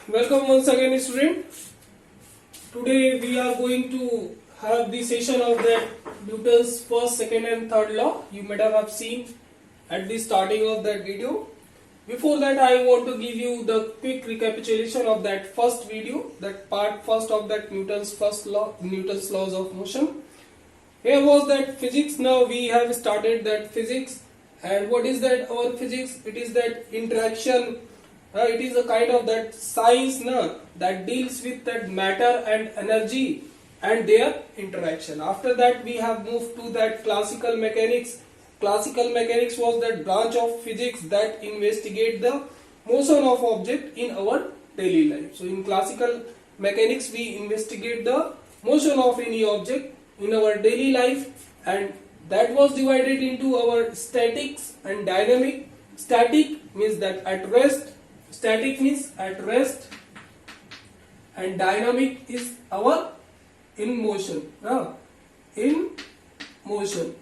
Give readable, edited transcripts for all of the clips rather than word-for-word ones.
Welcome once again, student. Today we are going to have the session of that Newton's first, second, and third law. You might have seen at the starting of that video. Before that, I want to give you the quick recapitulation of that first video, that part first of that Newton's first law, Newton's laws of motion. Here was that physics. Now we have started that physics. And what is that our physics? It is that interaction. It is a kind of that science that deals with that matter and energy and their interaction. After that we have moved to that classical mechanics. Classical mechanics was that branch of physics that investigate the motion of object in our daily life. So in classical mechanics we investigate the motion of any object in our daily life, and that was divided into our statics and dynamic. Static means that at rest. Static means at rest, and dynamic is our in motion. In motion.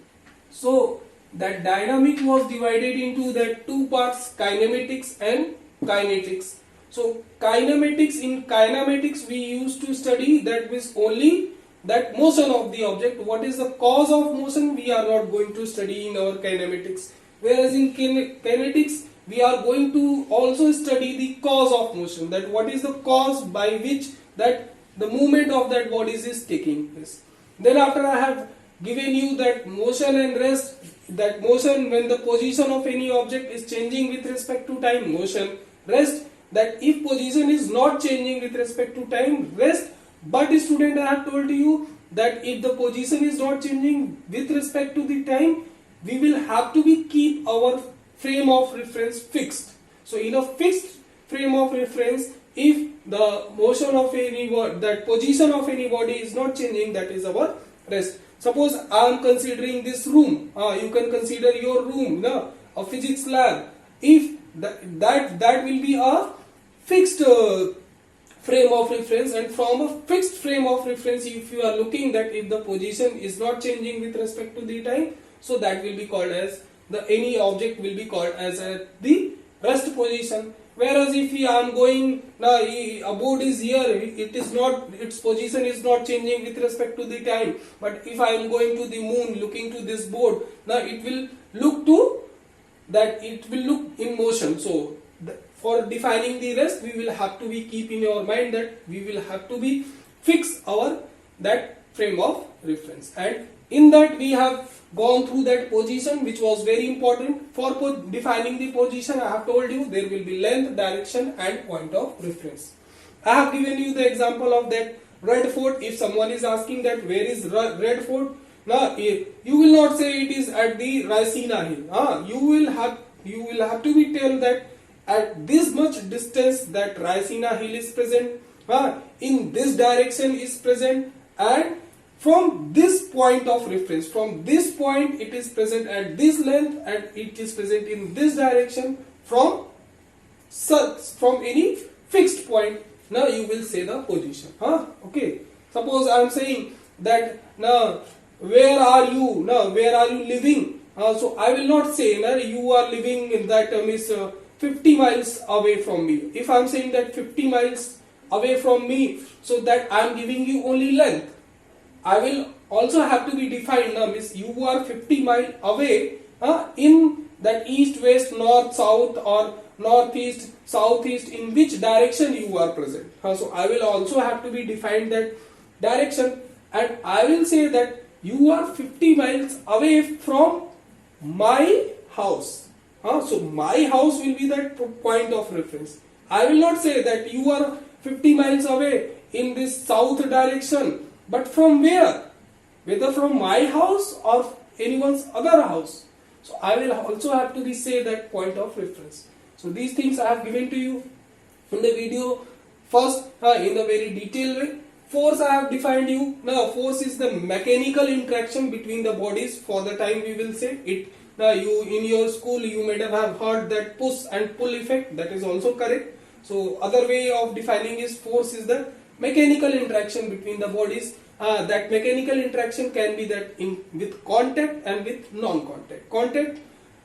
So that dynamic was divided into that two parts, kinematics and kinetics. So kinematics, in kinematics we used to study that means only that motion of the object. What is the cause of motion we are not going to study in our kinematics. Whereas in kinetics we are going to also study the cause of motion, that what is the cause by which that the movement of that body is taking place. Then after I have given you that motion and rest, that motion when the position of any object is changing with respect to time, motion. Rest, that if position is not changing with respect to time, rest. But student, I have told you that if the position is not changing with respect to the time, we will have to be keep our frame of reference fixed. So in a fixed frame of reference, if the motion of any that position of any body is not changing, that is our rest. Suppose I am considering this room. You can consider your room, a physics lab. If that will be a fixed frame of reference, and from a fixed frame of reference, if you are looking that if the position is not changing with respect to the time, so that will be called as any object will be called as the rest position. Whereas if I am going, a board is here, it is not, its position is not changing with respect to the time. But if I am going to the moon, looking to this board, now it will look to that, it will look in motion. So for defining the rest, we will have to be keep in your mind that we will have to be fix our that frame of reference. And in that we have gone through that position, which was very important. For defining the position, I have told you there will be length, direction and point of reference. I have given you the example of that Red Fort. If someone is asking that where is Red Fort, now you will not say it is at the Raisina Hill. You will have to be tell that at this much distance that Raisina Hill is present, in this direction is present, and from this point of reference, from this point it is present at this length and it is present in this direction from any fixed point. Now you will say the position. Okay. Suppose I am saying that now where are you? Now where are you living? So I will not say you are living in that is 50 miles away from me. If I am saying that 50 miles away from me, so that I am giving you only length. I will also have to be defined. Means you are 50 miles away in that east, west, north, south or northeast, southeast, in which direction you are present. So I will also have to be defined that direction, and I will say that you are 50 miles away from my house. So my house will be that point of reference. I will not say that you are 50 miles away in this south direction. But from where? Whether from my house or anyone's other house. So I will also have to be say that point of reference. So these things I have given to you in the video. First, in a very detailed way. Force I have defined you. Now force is the mechanical interaction between the bodies. For the time we will say it. Now you in your school you might have heard that push and pull effect. That is also correct. So other way of defining is force is the mechanical interaction between the bodies. That mechanical interaction can be that with contact and with non-contact. Contact,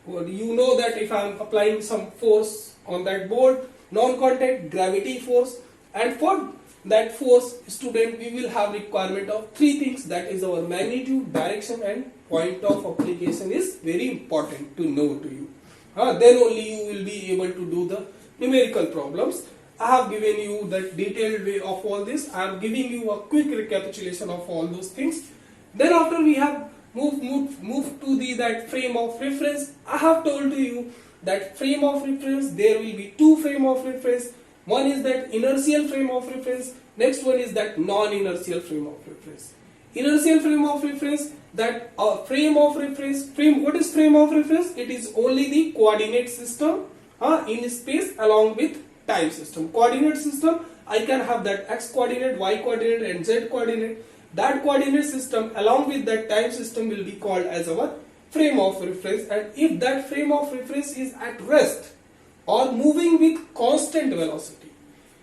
you know that if I am applying some force on that board, non-contact, gravity force. And for that force, student, we will have requirement of three things, that is our magnitude, direction and point of application is very important to know to you. Then only you will be able to do the numerical problems. I have given you the detailed way of all this. I am giving you a quick recapitulation of all those things. Then after we have moved to the that frame of reference, I have told to you that frame of reference, there will be two frame of reference. One is that inertial frame of reference, next one is that non-inertial frame of reference. Inertial frame of reference, that frame of reference, what is frame of reference? It is only the coordinate system in space along with time system. Coordinate system, I can have that x coordinate, y coordinate and z coordinate. That coordinate system along with that time system will be called as our frame of reference. And if that frame of reference is at rest or moving with constant velocity,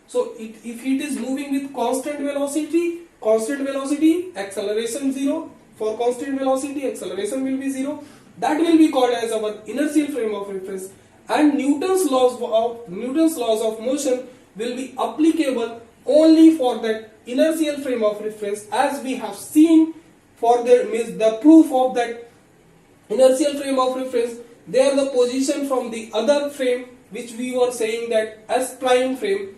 so if it is moving with constant velocity, acceleration 0. For constant velocity, acceleration will be 0. That will be called as our inertial frame of reference. And Newton's laws of motion will be applicable only for that inertial frame of reference, as we have seen for the proof of that inertial frame of reference. There the position from the other frame, which we were saying that S prime frame,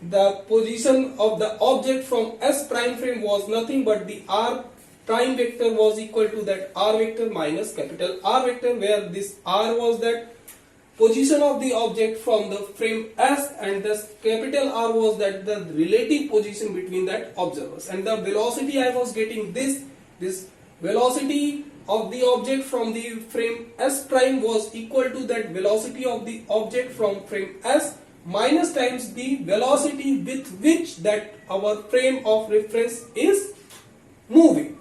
the position of the object from S prime frame was nothing but the R prime vector was equal to that R vector minus capital R vector, where this R was that position of the object from the frame S and this capital R was that the relative position between that observers. And the velocity I was getting this velocity of the object from the frame S prime was equal to that velocity of the object from frame S minus times the velocity with which that our frame of reference is moving.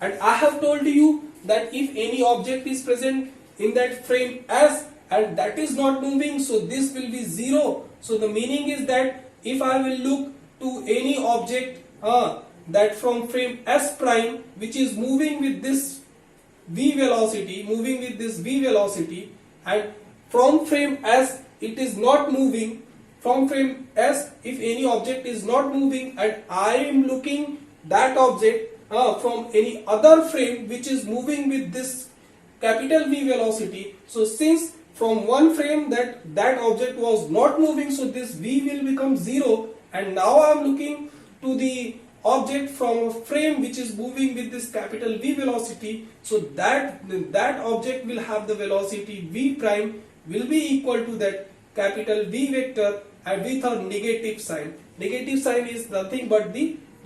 And I have told you that if any object is present in that frame S and that is not moving, so this will be 0. So the meaning is that if I will look to any object that from frame S prime which is moving with this v velocity, and from frame S it is not moving, from frame S if any object is not moving and I am looking that object from any other frame which is moving with this capital V velocity, so since from one frame that object was not moving, so this V will become 0, and now I am looking to the object from a frame which is moving with this capital V velocity, so that object will have the velocity V prime will be equal to that capital V vector and with a negative sign. Negative sign is nothing but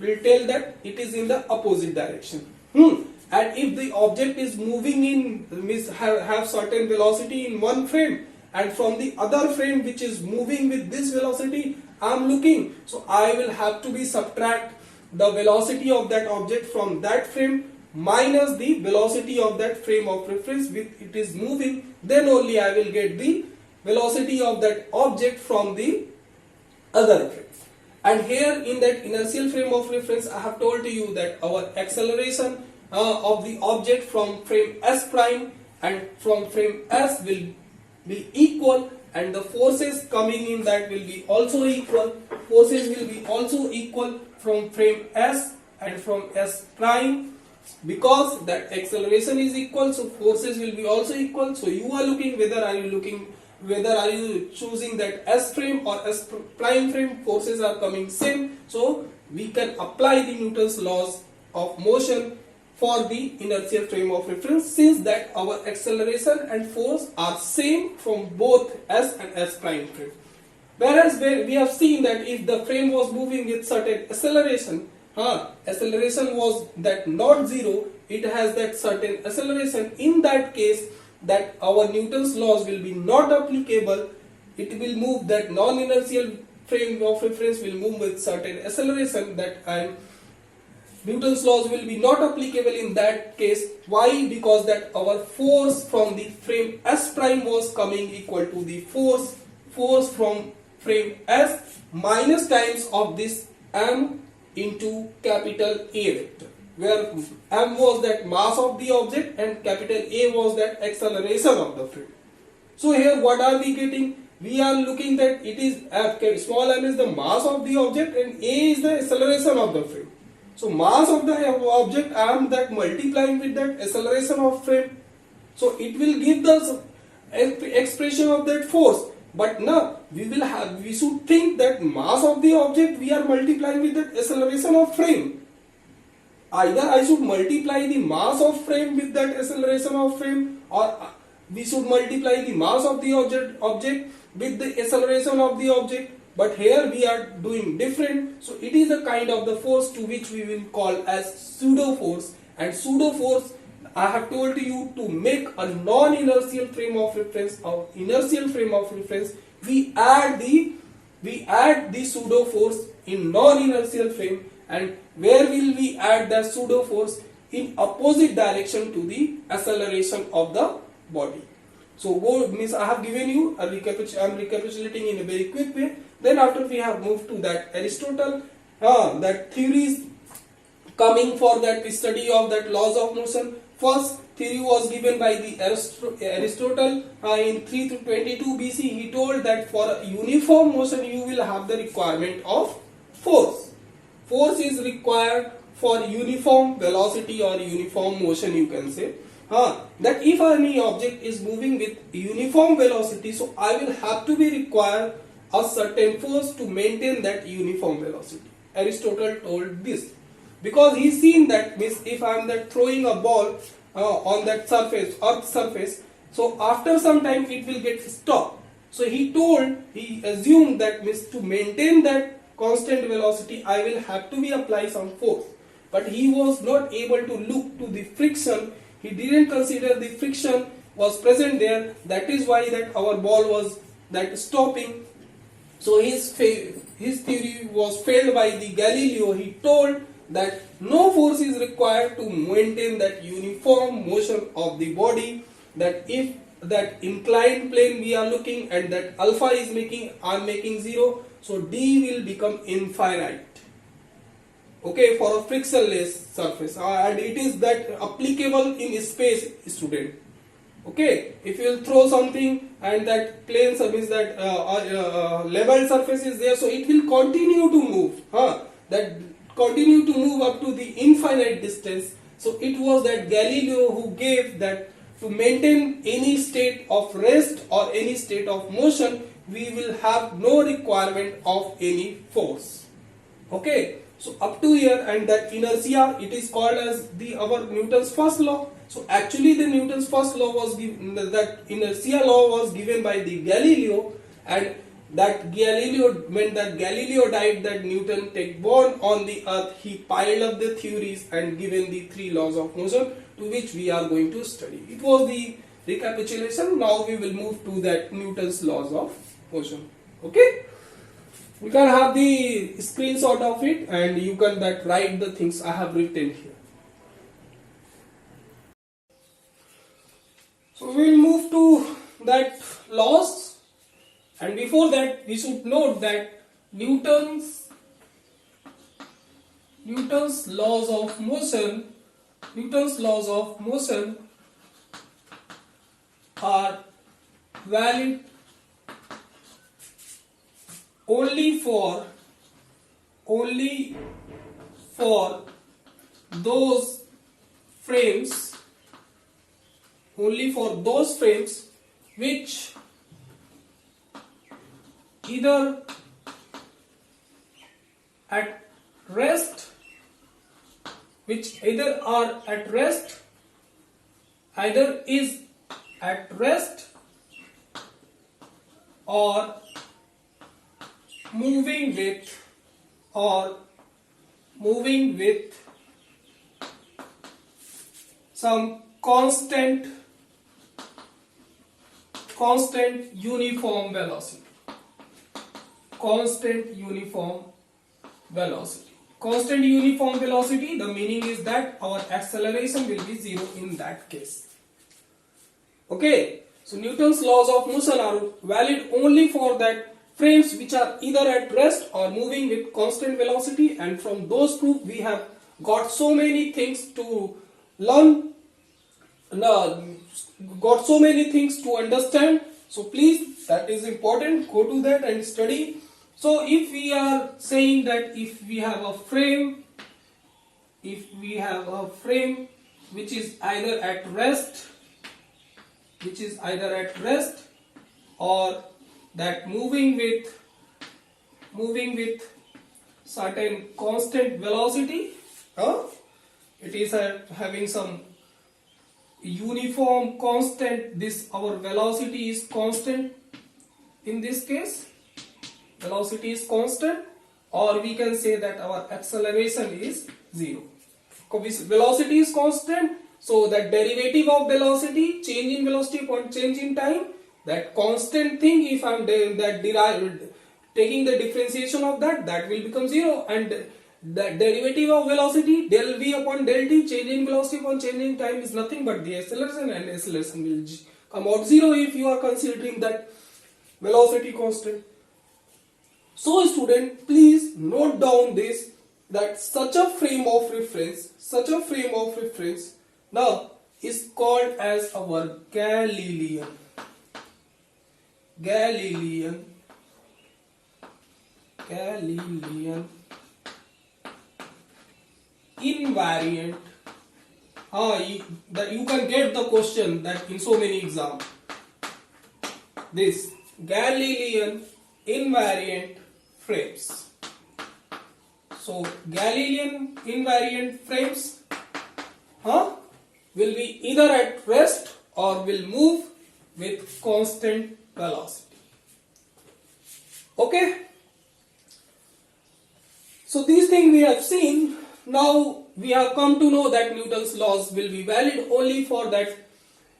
will tell that it is in the opposite direction. And if the object is moving in have certain velocity in one frame, and from the other frame which is moving with this velocity I am looking, so I will have to be subtract the velocity of that object from that frame minus the velocity of that frame of reference which it is moving, then only I will get the velocity of that object from the other frame. And here in that inertial frame of reference I have told to you that our acceleration of the object from frame S prime and from frame S will be equal, and the forces coming in that will be also equal. Forces will be also equal from frame S and from S prime, because that acceleration is equal, so forces will be also equal. So you are looking whether are you choosing that S frame or S prime frame, forces are coming same, so we can apply the Newton's laws of motion for the inertial frame of reference, since that our acceleration and force are same from both S and S prime frame. Whereas we have seen that if the frame was moving with certain acceleration, acceleration was that not 0, it has that certain acceleration, in that case that our Newton's laws will be not applicable. It will move, that non-inertial frame of reference will move with certain acceleration, that Newton's laws will be not applicable in that case. Why? Because that our force from the frame S prime was coming equal to the force from frame S minus times of this m into capital A vector, where m was that mass of the object and capital A was that acceleration of the frame. So here what are we getting? we are looking that it is small m is the mass of the object and a is the acceleration of the frame. So mass of the object I am that multiplying with that acceleration of frame. So it will give the expression of that force. But now we should think that mass of the object we are multiplying with that acceleration of frame. Either I should multiply the mass of frame with that acceleration of frame, or we should multiply the mass of the object with the acceleration of the object. But here we are doing different. So it is a kind of the force to which we will call as pseudo force. And pseudo force, I have told you, to make a non-inertial frame of reference or inertial frame of reference, we add the pseudo force in non-inertial frame. And where will we add the pseudo force? In opposite direction to the acceleration of the body. So means I have given you a I am recapitulating in a very quick way. Then after we have moved to that Aristotle, that theories coming for that study of that laws of motion. First theory was given by the Aristotle in 322 BC. He told that for a uniform motion you will have the requirement of force. Force is required for uniform velocity or uniform motion, you can say. That if any object is moving with uniform velocity, so I will have to be required a certain force to maintain that uniform velocity. Aristotle told this because he seen that means if I am that throwing a ball on that surface, earth surface, so after some time it will get stopped. So he assumed that means to maintain that constant velocity I will have to be apply some force. But he was not able to look to the friction. He didn't consider the friction was present there. That is why that our ball was that stopping. So his theory was failed by the Galileo. He told that no force is required to maintain that uniform motion of the body. That if that inclined plane we are looking and that alpha is making 0, so d will become infinite. Okay, for a frictionless surface, and it is that applicable in space, student. Okay, if you will throw something and that plane surface, that level surface is there, so it will continue to move. That continue to move up to the infinite distance. So it was that Galileo who gave that to maintain any state of rest or any state of motion, we will have no requirement of any force. Okay. So up to here, and that inertia, it is called as our Newton's first law. So actually the Newton's first law was given, that inertia law was given by the Galileo, and that when that Galileo died, that Newton take born on the earth, he piled up the theories and given the 3 laws of motion to which we are going to study. It was the recapitulation. Now we will move to that Newton's laws of motion. Okay. You can have the screenshot of it and you can write the things I have written here. So we will move to that laws, and before that we should note that Newton's laws of motion are valid only for those frames which either at rest, either is at rest or moving with some constant uniform velocity. Constant uniform velocity, the meaning is that our acceleration will be 0 in that case. Okay, so Newton's laws of motion are valid only for that frames which are either at rest or moving with constant velocity, and from those proof we have got so many things to learn, got so many things to understand. So please, that is important, go to that and study. So if we are saying that if we have a frame which is either at rest, or that moving with certain constant velocity, it is having some uniform constant, this our velocity is constant. In this case, velocity is constant, or we can say that our acceleration is 0. Because velocity is constant, so that derivative of velocity, change in velocity upon change in time, that constant thing, if I am taking the differentiation of that will become 0, and the derivative of velocity, del v upon del t, change in velocity upon change in time, is nothing but the acceleration, and acceleration will come out 0 if you are considering that velocity constant. So student, please note down this, that such a frame of reference now is called as our Galilean invariant. You can get the question that in so many exams. This Galilean invariant frames. So Galilean invariant frames will be either at rest or will move with constant velocity. Okay. So these things we have seen. Now we have come to know that Newton's laws will be valid only for that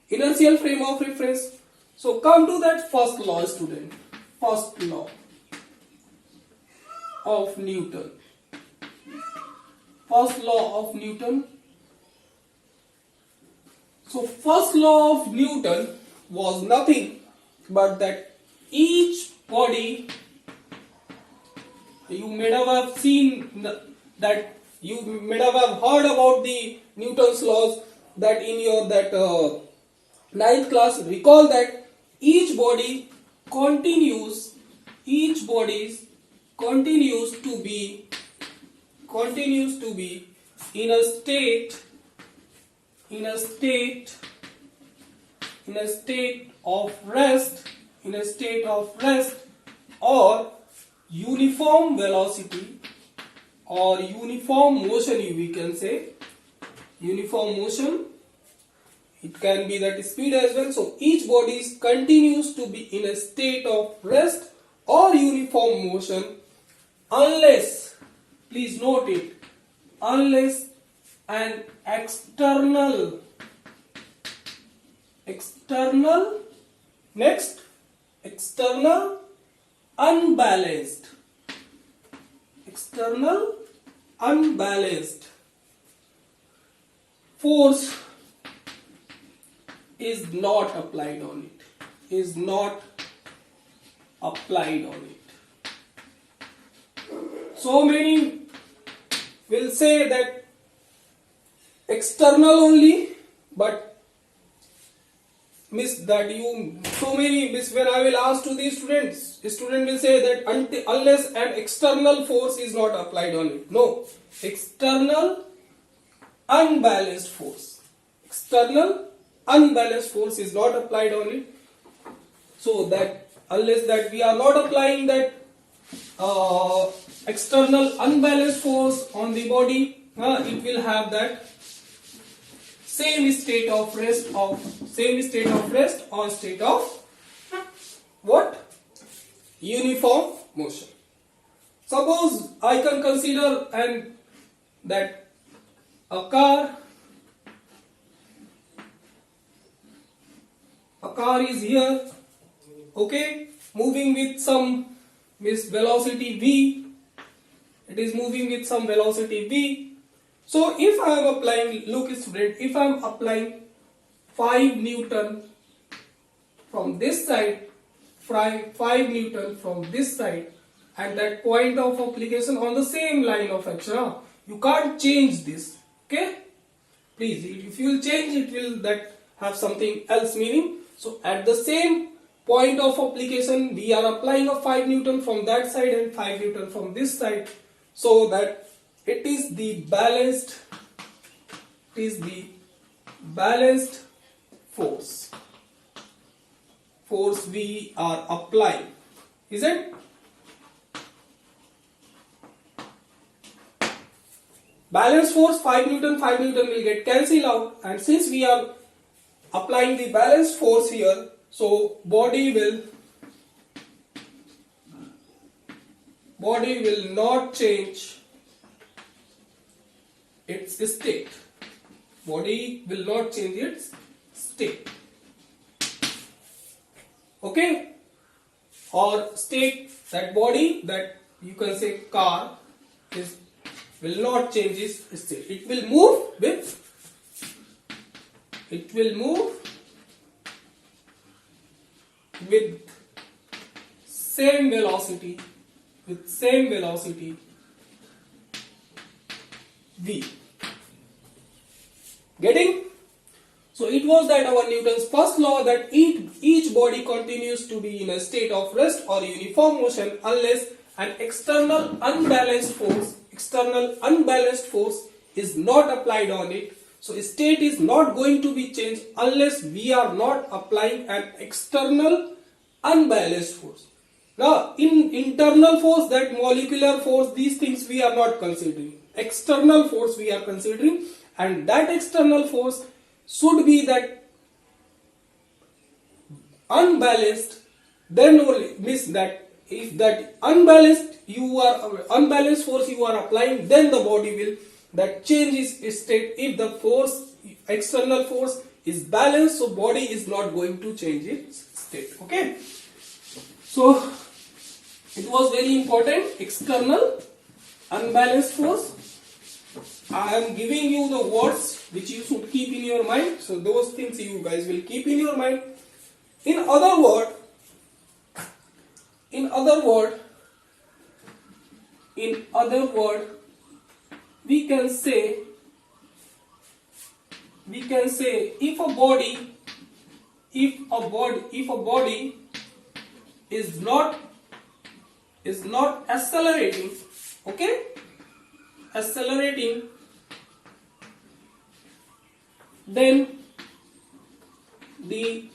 inertial frame of reference. So come to that first law, student. First law of Newton. First law of Newton. So first law of Newton was nothing but that each body, you may have seen that, you may have heard about the Newton's laws, that in your ninth class. Recall that each body continues to be in a state of rest or uniform velocity or uniform motion, we can say uniform motion. It can be that speed as well. So each body continues to be in a state of rest or uniform motion unless, please note it, unless an external unbalanced force is not applied on it. So many will say that external only, but when I will ask to these students, student will say that unless an external force is not applied on it. No, external unbalanced force is not applied on it. So that unless that we are not applying that external unbalanced force on the body, it will have that same state of rest or state of what? Uniform motion. Suppose I can consider that a car is here, okay, moving with some velocity v. It is moving with some velocity v. So if I am applying, look student, if I am applying 5 Newton from this side, 5 Newton from this side, and that point of application on the same line of action, you can't change this, okay? Please, if you will change, it will that have something else meaning. So at the same point of application, we are applying a 5 Newton from that side and 5 Newton from this side, so that it is the balanced force we are applying, is it? Balanced force 5 Newton will get cancelled out, and since we are applying the balanced force here, so body will not change its state. Body will not change its state. Okay? Or state, that body, that you can say car, will not change its state. It will move with same velocity v. Getting? So it was that our Newton's first law, that each body continues to be in a state of rest or uniform motion unless an external unbalanced force is not applied on it. So state is not going to be changed unless we are not applying an external unbalanced force. Now in internal force, that molecular force, these things we are not considering. External force we are considering, and that external force should be that unbalanced. Then only means that if that unbalanced force you are applying, then the body will that changes its state. If the external force is balanced, so body is not going to change its state. Okay, so it was very important, external unbalanced force. I am giving you the words which you should keep in your mind, so those things you guys will keep in your mind. In other word, we can say if a body is not accelerating, then the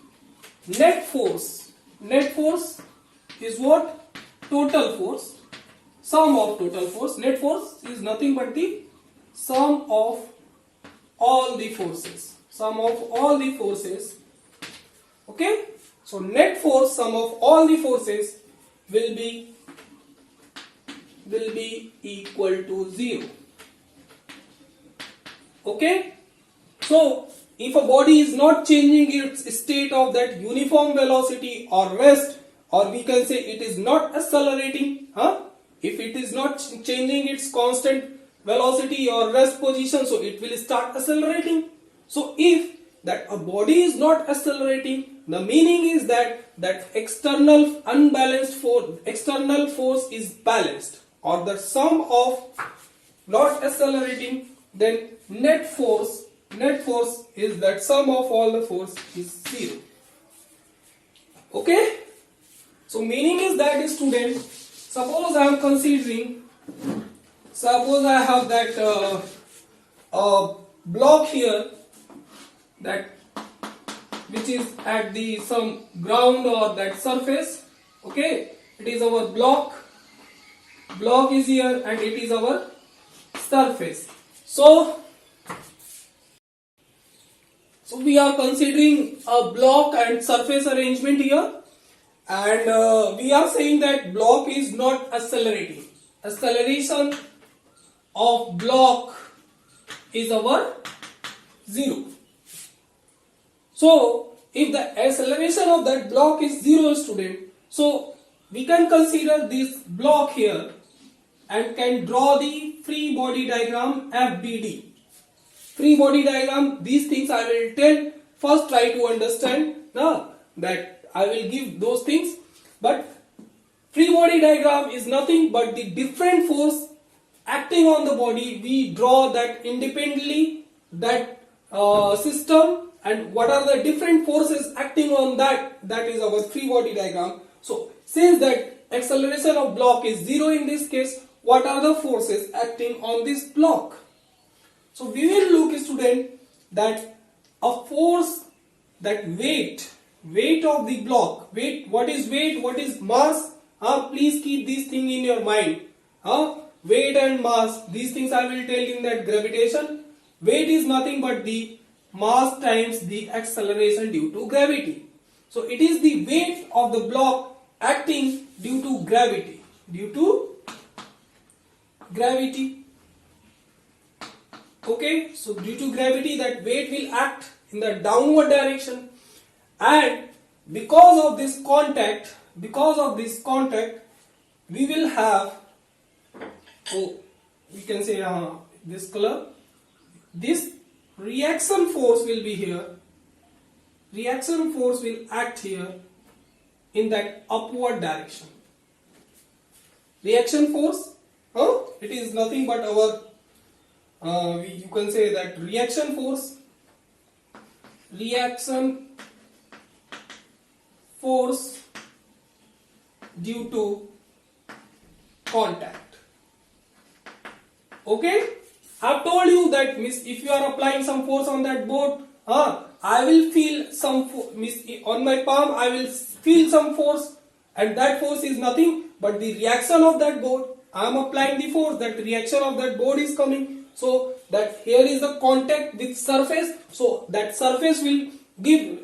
net force is what? Total force, sum of total force. Net force is nothing but the sum of all the forces. Okay, so net force, sum of all the forces, will be equal to 0. Okay, so if a body is not changing its state of that uniform velocity or rest, or we can say it is not accelerating, if it is not changing its constant velocity or rest position, so it will start accelerating. So if that a body is not accelerating, the meaning is that external force is balanced, or the sum of not accelerating, then net force is that sum of all the force is 0. Okay, so meaning is that, student, suppose I have that block here, that which is at the some ground or that surface. Okay, it is our block is here and it is our surface. So we are considering a block and surface arrangement here, and we are saying that block is not accelerating. Acceleration of block is our 0. So if the acceleration of that block is 0, student, so we can consider this block here and can draw the free body diagram FBD. Free body diagram, these things I will tell. First try to understand that I will give those things. But free body diagram is nothing but the different force acting on the body. We draw that independently, that system and what are the different forces acting on that, that is our free body diagram. So since that acceleration of block is 0 in this case, what are the forces acting on this block? So we will look, student, that a force, that weight of the block, what is weight, what is mass, please keep this thing in your mind. Weight and mass, these things I will tell in that gravitation. Weight is nothing but the mass times the acceleration due to gravity. So it is the weight of the block acting due to gravity. Okay, so due to gravity, that weight will act in the downward direction, and because of this contact, we will have, we can say this color, this reaction force will be here. Reaction force will act here in that upward direction. Reaction force, it is nothing but our, you can say that reaction force due to contact. Okay, I've told you that if you are applying some force on that board, I will feel some on my palm, I will feel some force, and that force is nothing but the reaction of that board. I am applying the force, that reaction of that board is coming. So that here is the contact with surface, so that surface will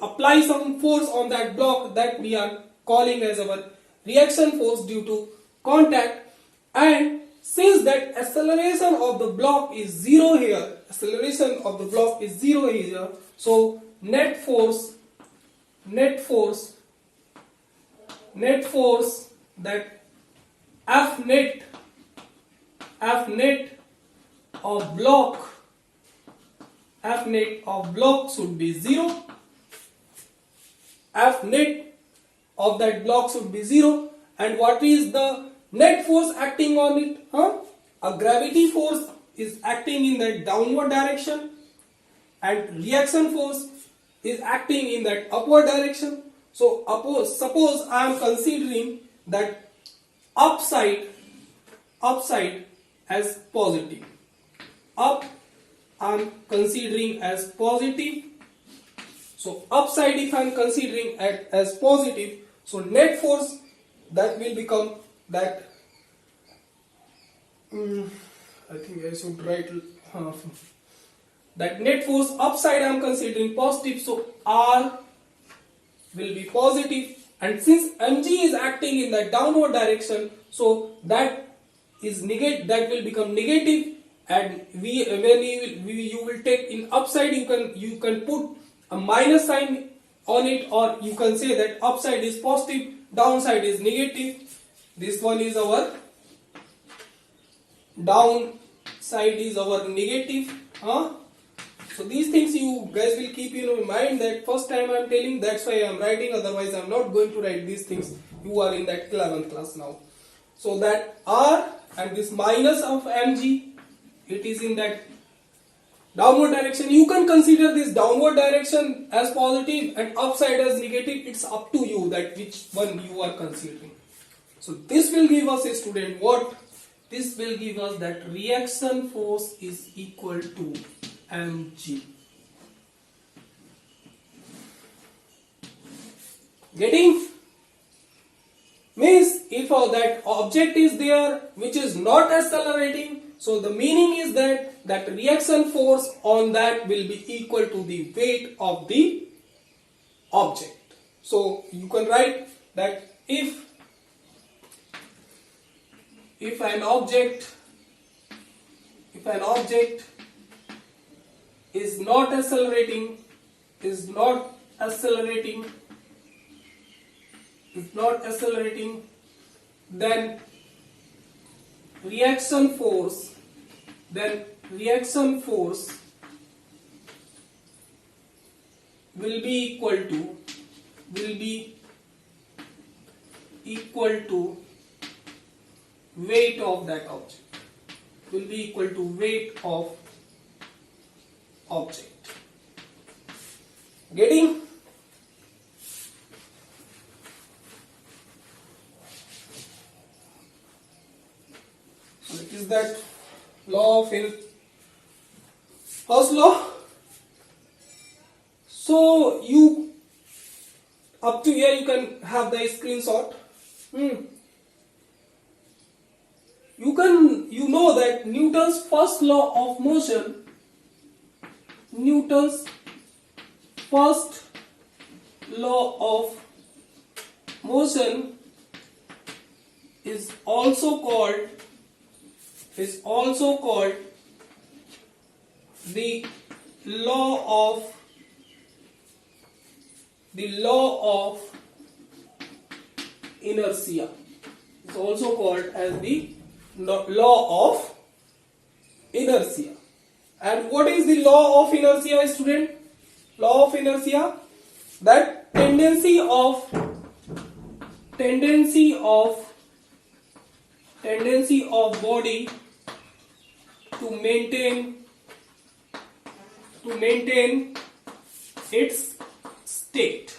apply some force on that block, that we are calling as our reaction force due to contact. And since that acceleration of the block is 0 here, so net force that F net of block should be 0. F net of that block should be 0. And what is the net force acting on it? A gravity force is acting in that downward direction, and reaction force is acting in that upward direction. So suppose I am considering that upside as positive. Up I am considering as positive. So upside, if I am considering as positive, so net force that will become that, I think I should write that net force upside I am considering positive, so R will be positive, and since mg is acting in the downward direction, so that is that will become negative, and when you will take in upside, you can put a minus sign on it, or you can say that upside is positive, downside is negative. This one is our downside is our negative. So these things you guys will keep in your mind, that first time I am telling, that's why I am writing, otherwise I am not going to write these things. You are in that 11th class now. So that R and this minus of mg, it is in that downward direction. You can consider this downward direction as positive and upside as negative. It's up to you that which one you are considering. So this will give us, a student, what? This will give us that reaction force is equal to mg. Getting? Means if that object is there which is not accelerating, so the meaning is that reaction force on that will be equal to the weight of the object. So you can write that if an object is not accelerating, then reaction force will be equal to weight of that object, will be equal to weight of object. Getting? So it is that law of first law. So you up to here you can have the screenshot. You know that Newton's first law of motion, Newton's first law of motion is also called the law of inertia. It's also called as the law of inertia. And what is the law of inertia, student? Law of inertia, that tendency of body to maintain its state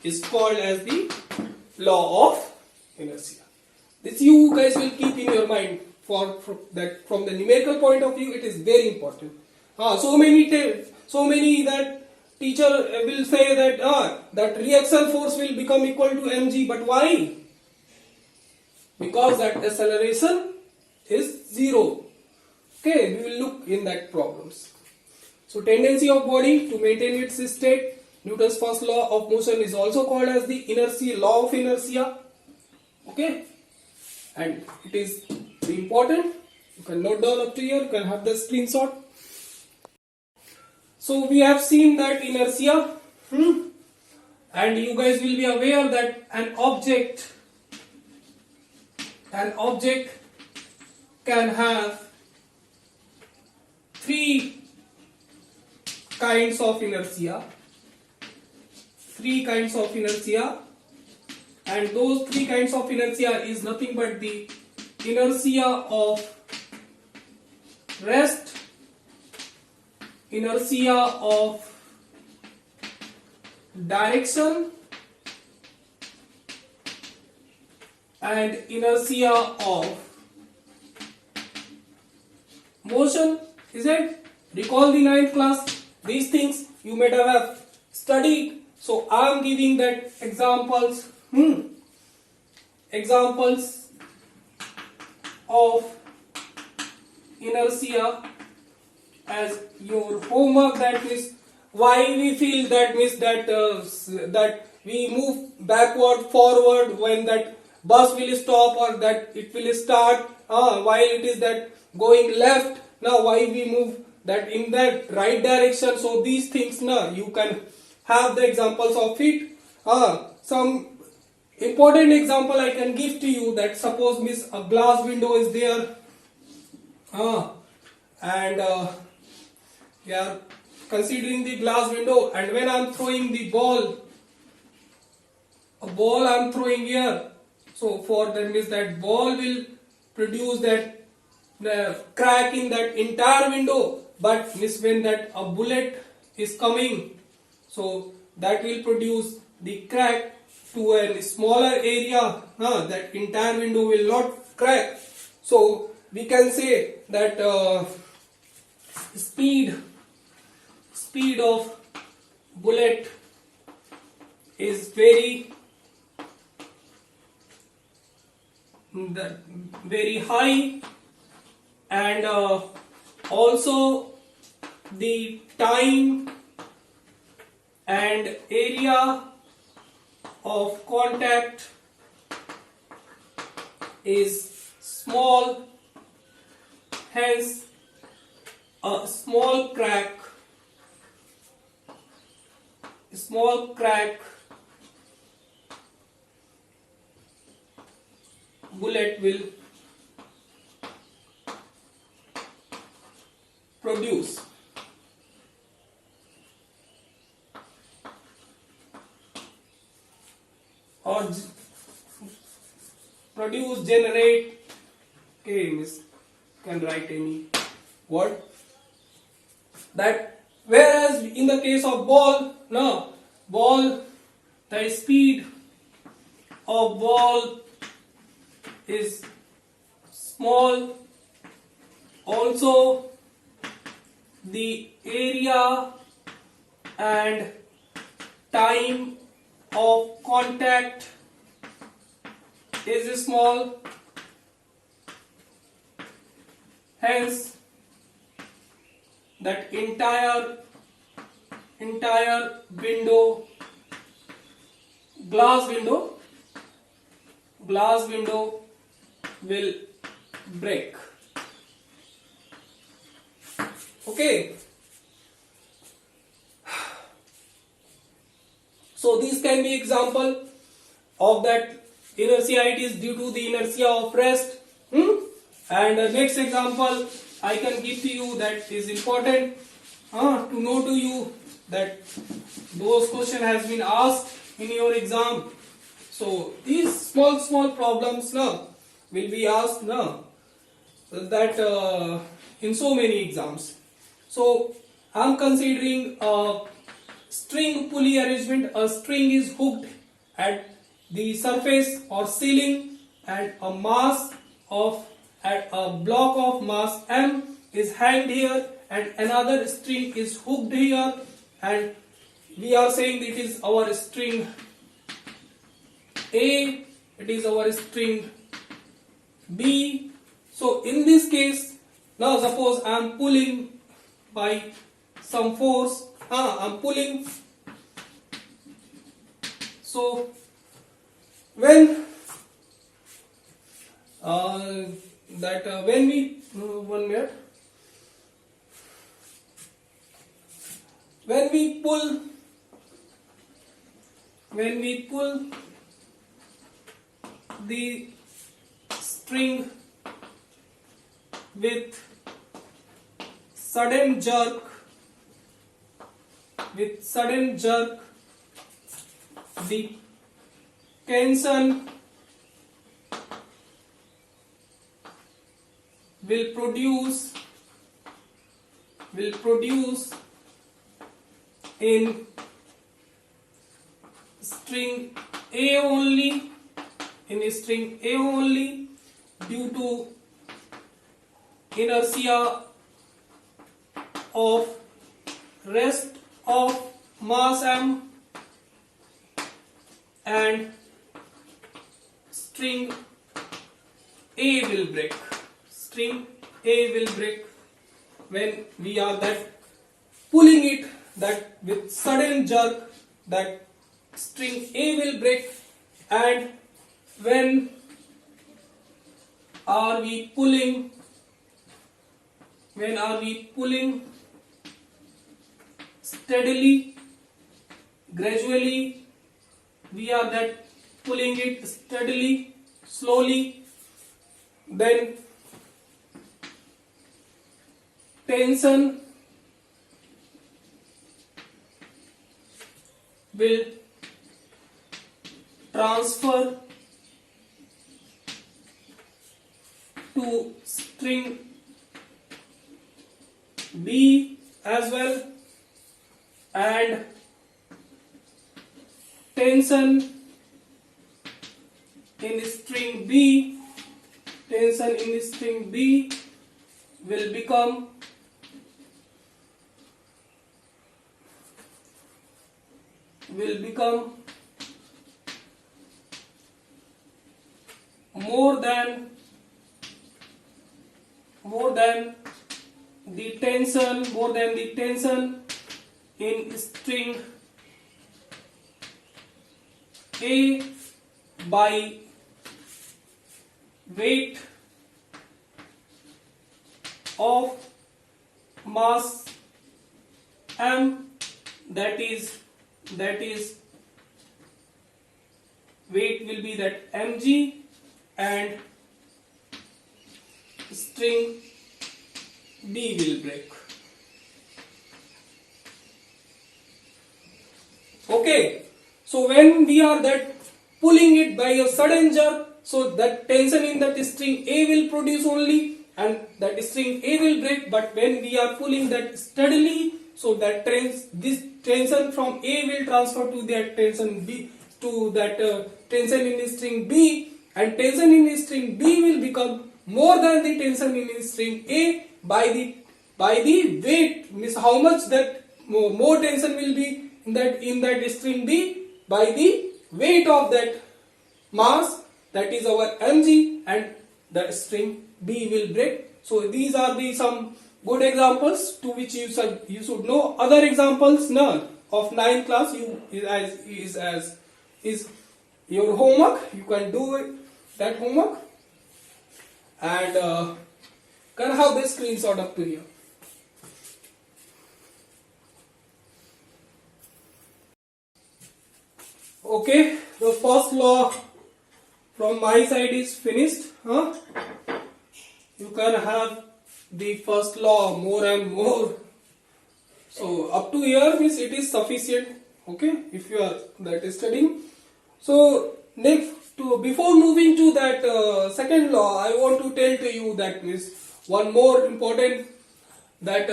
is called as the law of inertia. This you guys will keep in your mind for that from the numerical point of view. It is very important. So many that teacher will say that that reaction force will become equal to mg, but why? Because that acceleration is 0. Okay, we will look in that problems. So tendency of body to maintain its state, Newton's first law of motion, is also called as the inertia, law of inertia. Okay, and it is very important. You can note down up to here. You can have the screenshot. So we have seen that inertia, and you guys will be aware that an object can have 3 kinds of inertia. 3 kinds of inertia, and those 3 kinds of inertia is nothing but the inertia of rest, inertia of direction, and inertia of motion. Is it? Recall the 9th class. These things you might have studied. So I am giving that examples. Examples of inertia as your homework. That means why we feel that means that that we move backward, forward when that bus will stop or that it will start. While it is that going left. Now why we move that in that right direction. So these things now you can have the examples of it. Some important example I can give to you, that suppose miss a glass window is there, and we are considering the glass window, and when I am throwing the ball, a ball I am throwing here, so for that means that ball will produce that crack in that entire window, but miss when that a bullet is coming, so that will produce the crack to a smaller area. That entire window will not crack. So we can say that speed of bullet is very high, and also the time and area of contact is small, hence a small crack bullet will produce. Or produce, generate. Okay, miss can write any word. That whereas in the case of ball, no, ball, the speed of ball is small. Also, the area and time of contact is small. Hence, that entire window, glass window will break. Okay. So these can be example of that inertia. It is due to the inertia of rest. And the next example I can give to you that is important to know to you that those question has been asked in your exam. So these small problems now will be asked now that in so many exams. So I am considering a string pulley arrangement. A string is hooked at the surface or ceiling, and a mass of at a block of mass m is hanged here, and another string is hooked here, and we are saying it is our string A, it is our string B. So in this case, now suppose I am pulling by some force, I am pulling. So when when we 1 minute, when we pull the string with sudden jerk, the tension will produce in string A only, due to inertia of rest of mass m, and string A will break. When we are that pulling it, that with sudden jerk, that string A will break. And when are we pulling steadily, gradually, we are that pulling it steadily, slowly, then tension will transfer to string B as well, and tension in string B will become more than the tension in string A by weight of mass m, that is weight will be that mg, and string B will break. Okay, so when we are that pulling it by a sudden jerk, so that tension in that string A will produce only, and that string A will break. But when we are pulling that steadily, So that this tension from A will transfer to that tension B, to that tension in the string B, and tension in the string B will become more than the tension in the string A by the weight, means how much that more tension will be in that string B by the weight of that mass, that is our mg, and that string B will break. So these are the some good examples to which you should know. Other examples none of 9th class is your homework. You can do it, that homework, and can have this screenshot up to here. Okay, the first law from my side is finished. You can have the first law more and more. So up to here means it is sufficient. Okay, if you are that studying. So next, before moving to that second law, I want to tell to you that means one more important that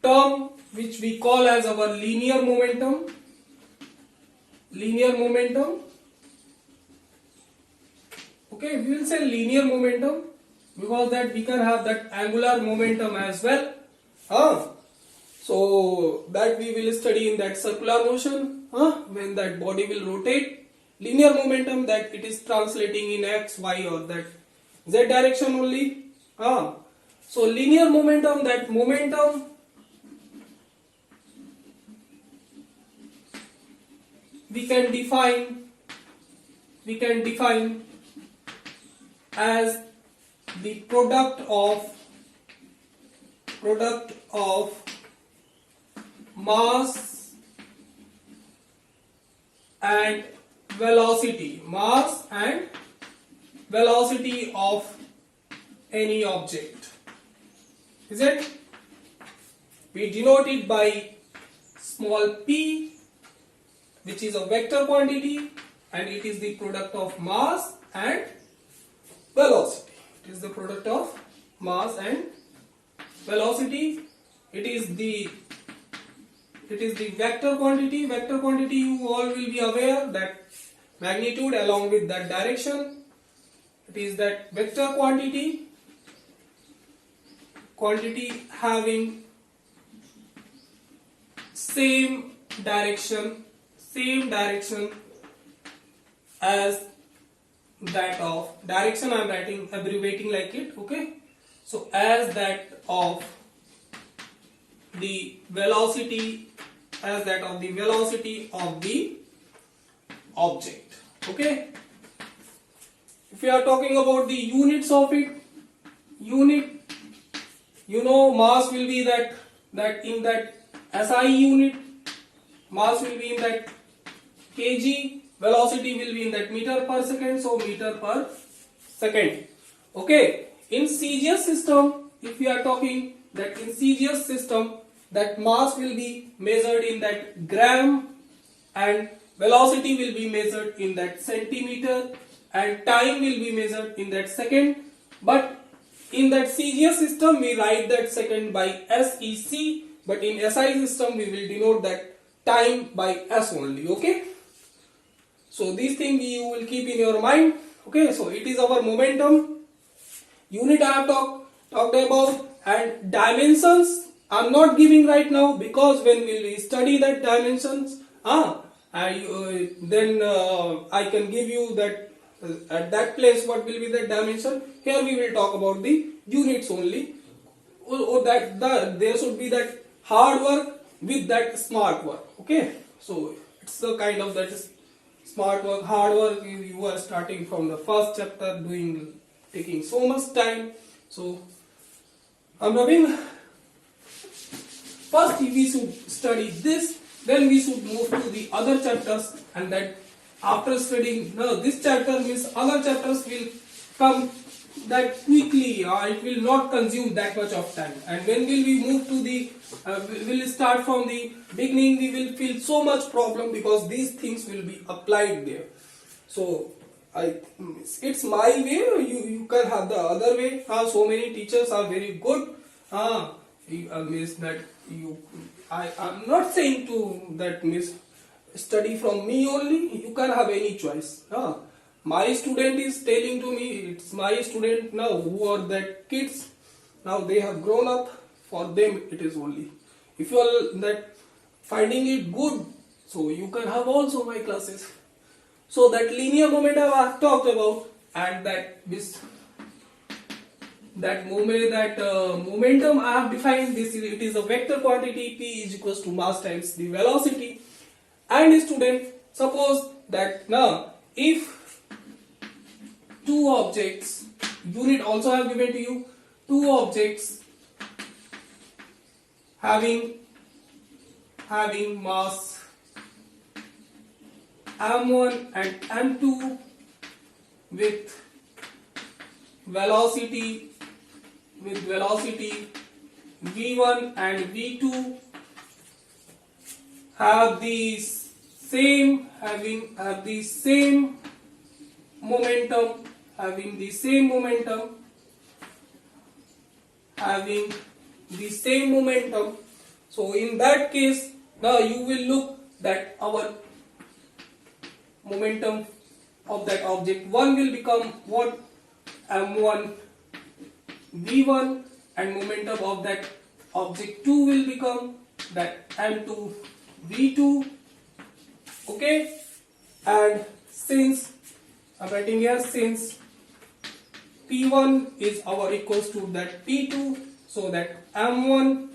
term which we call as our linear momentum. Linear momentum. Okay, we will say linear momentum because that we can have that angular momentum as well. So that we will study in that circular motion. When that body will rotate. Linear momentum, that it is translating in x, y, or that z direction only. So linear momentum, that momentum we can define as the product of mass and velocity of any object. Is it? We denote it by small p, which is a vector quantity, and it is the product of mass and velocity. It is the product of mass and velocity. It is the vector quantity. Vector quantity, you all will be aware that magnitude along with that direction. It is that vector quantity having same direction as that of direction. I am writing, abbreviating like it. Okay, so as that of the velocity, of the object. Okay, if we are talking about the units of it, mass will be that in that SI unit, mass will be in that kg, velocity will be in that meter per second, so meter per second. Okay, in CGS system, if we are talking that in CGS system, that mass will be measured in that gram and velocity will be measured in that centimeter and time will be measured in that second. But in that CGS system, we write that second by SEC, but in SI system, we will denote that time by S only. Okay, so these things you will keep in your mind. Okay, so it is our momentum unit I have talked about, and dimensions I am not giving right now because when we will study that dimensions, then I can give you that at that place what will be the dimension. Here we will talk about the units only. There should be that hard work with that smart work. Okay, so it's the kind of that is smart work, hard work. You are starting from the first chapter, taking so much time. So I'm rubbing. First we should study this, then we should move to the other chapters, and that after studying this chapter means other chapters will come that quickly. It will not consume that much of time, and when will we move to the we will start from the beginning, we will feel so much problem because these things will be applied there. So it's my way, you can have the other way. So many teachers are very good. Means that I'm not saying to that means study from me only. You can have any choice. My student is telling to me, it's my student now who are that kids. Now they have grown up. For them it is only. If you are that finding it good, so you can have also my classes. So that linear momentum I have talked about, and that momentum I have defined this. It is a vector quantity. P is equals to mass times the velocity. And student, suppose that now if two objects, unit also I have given to you, two objects having mass m1 and m2 with velocity v1 and v2 have the same momentum, so in that case now you will look that our momentum of that object 1 will become what? m1 v1, and momentum of that object 2 will become that m2 v2. Okay, and since I'm writing here, since p1 is our equals to that p2, so that m1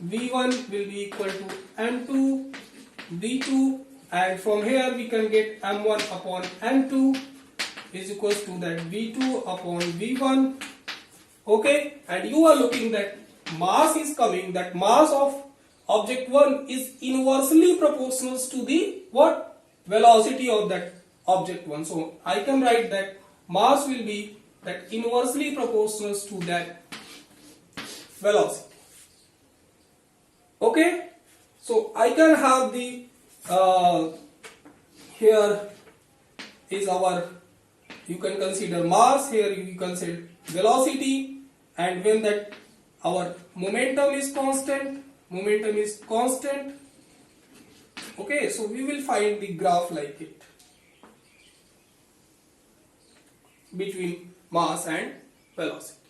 v1 will be equal to m2 v2, and from here we can get m1 upon m2 is equals to that v2 upon v1. Okay, and you are looking that mass is coming, that mass of object 1 is inversely proportional to the what? Velocity of that object 1. So I can write that mass will be that inversely proportional to that velocity. Okay, so I can have the here is our, you can consider mass, here you consider velocity, and when that our momentum is constant, okay, so we will find the graph like it between mass and velocity.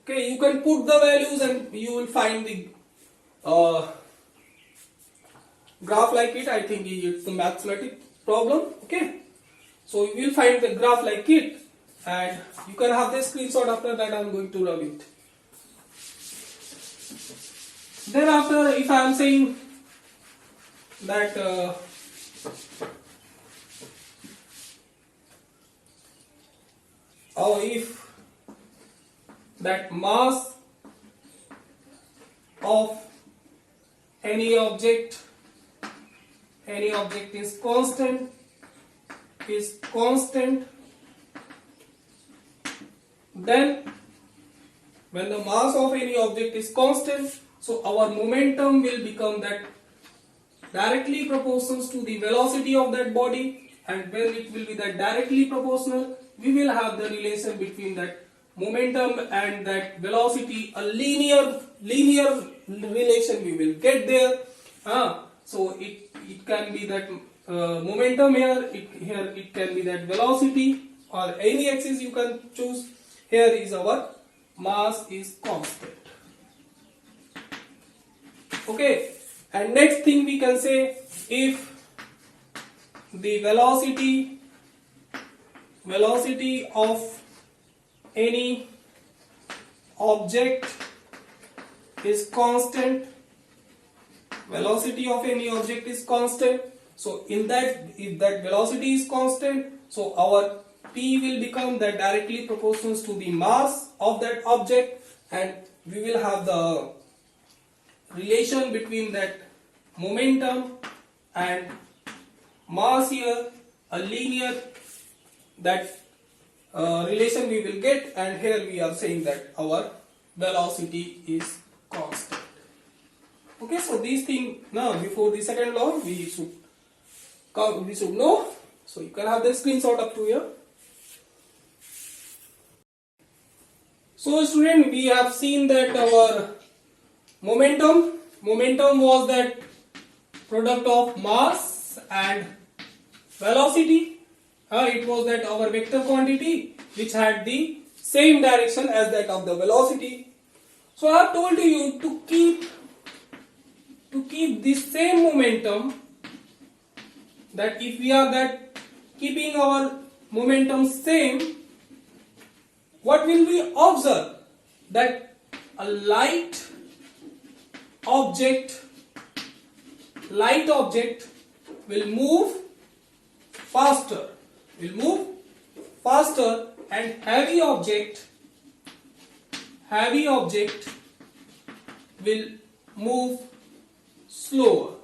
Okay, you can put the values and you will find the graph like it. I think it's a mathematic problem. Okay, so you will find the graph like it, and you can have the screenshot. After that I am going to rub it. Thereafter, if I am saying that if that mass of any object is constant, then when the mass of any object is constant, so our momentum will become that directly proportional to the velocity of that body, and when it will be that directly proportional, we will have the relation between that momentum and that velocity, a linear relation we will get there. So it can be that momentum here, it can be that velocity, or any axis you can choose. Here is our mass is constant. Okay, and next thing we can say, if the velocity of any object is constant, so in that, if that velocity is constant, so our P will become that directly proportional to the mass of that object, and we will have the relation between that momentum and mass here, a linear that relation we will get, and here we are saying that our velocity is constant. Okay, so these things now before the second law we should know. So you can have the screenshot up to here. So student, we have seen that our momentum was that product of mass and velocity. It was that our vector quantity which had the same direction as that of the velocity. So I have told you to keep the same momentum, that if we are that keeping our momentum same, what will we observe? That a light object will move faster, and heavy object will move slow.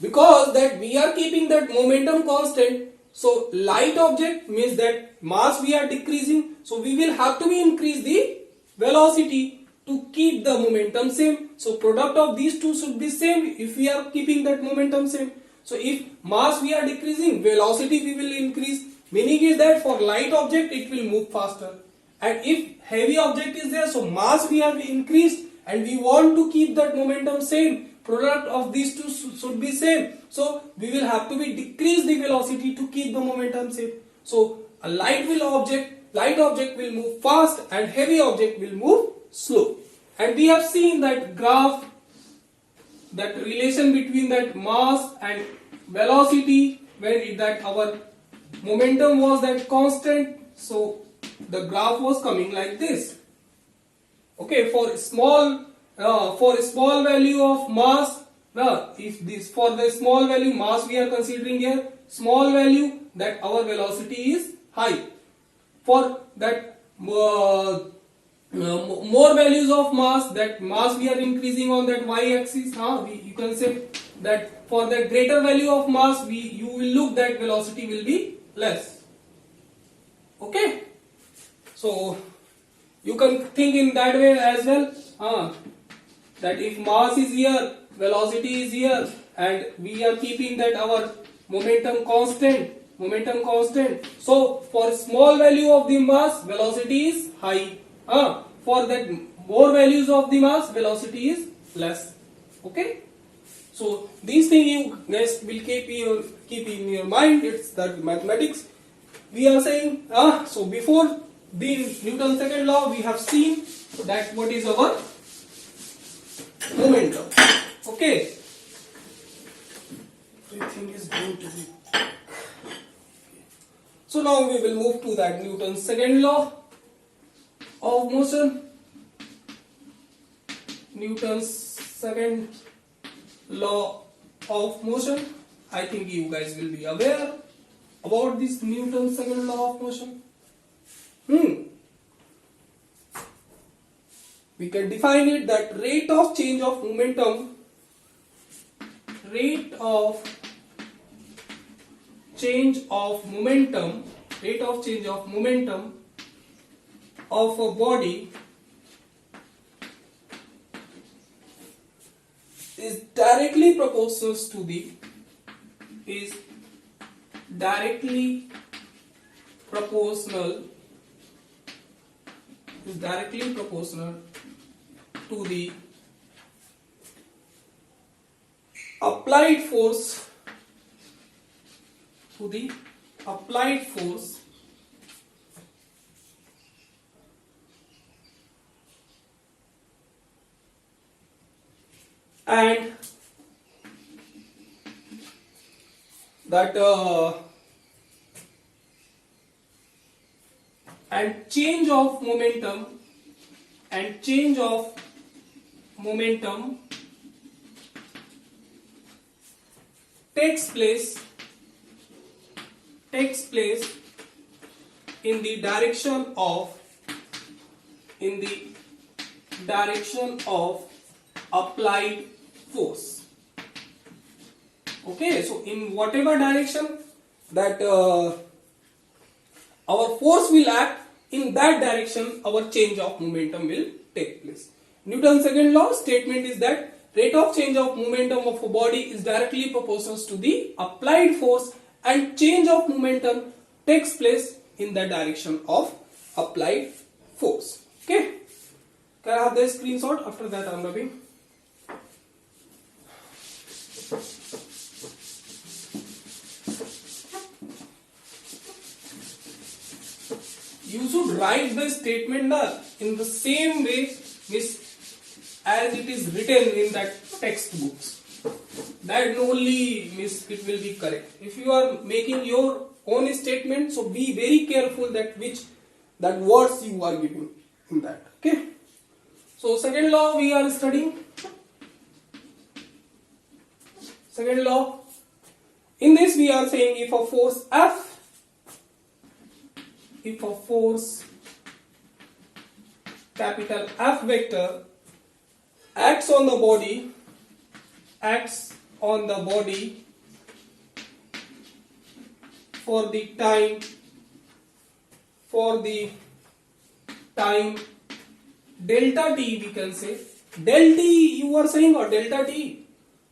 Because that we are keeping that momentum constant, so light object means that mass we are decreasing, so we will have to increase the velocity to keep the momentum same. So product of these two should be same if we are keeping that momentum same. So if mass we are decreasing, velocity we will increase, meaning is that for light object it will move faster, and if heavy object is there, so mass we have increased and we want to keep that momentum same, product of these two should be same, so we will have to be decrease the velocity to keep the momentum same. So a light object will move fast and heavy object will move slow. And we have seen that graph, that relation between that mass and velocity, when that our momentum was that constant, so the graph was coming like this. Okay, for small value of mass, if this for the small value mass we are considering here small value, that our velocity is high. For that more values of mass, that mass we are increasing on that y-axis. You can say that for the greater value of mass, you will look that velocity will be less. Okay, so you can think in that way as well. That if mass is here, velocity is here, and we are keeping that our momentum constant. So for small value of the mass, velocity is high. For that more values of the mass, velocity is less. Okay. So these things you guys will keep in your mind. It's the mathematics. We are saying. So before the Newton's second law, we have seen that what is our momentum. Okay. Everything is going to be. So now we will move to that Newton's second law of motion. Newton's second law of motion. I think you guys will be aware about this Newton's second law of motion. We can define it that rate of change of momentum of a body is directly proportional to the applied force and that and change of momentum takes place in the direction of applied force. Okay, so in whatever direction that our force will act, in that direction our change of momentum will take place. Newton's second law statement is that rate of change of momentum of a body is directly proportional to the applied force, and change of momentum takes place in the direction of applied force. Okay. Can I have the screenshot? After that I am rubbing. You should write the statement in the same way as it is written in that textbooks. That only it will be correct. If you are making your own statement, so be very careful that words you are giving in that. Okay. So second law we are studying. Second law. In this we are saying if a force capital F vector acts on the body for the time delta t, we can say del t you are saying, or delta t,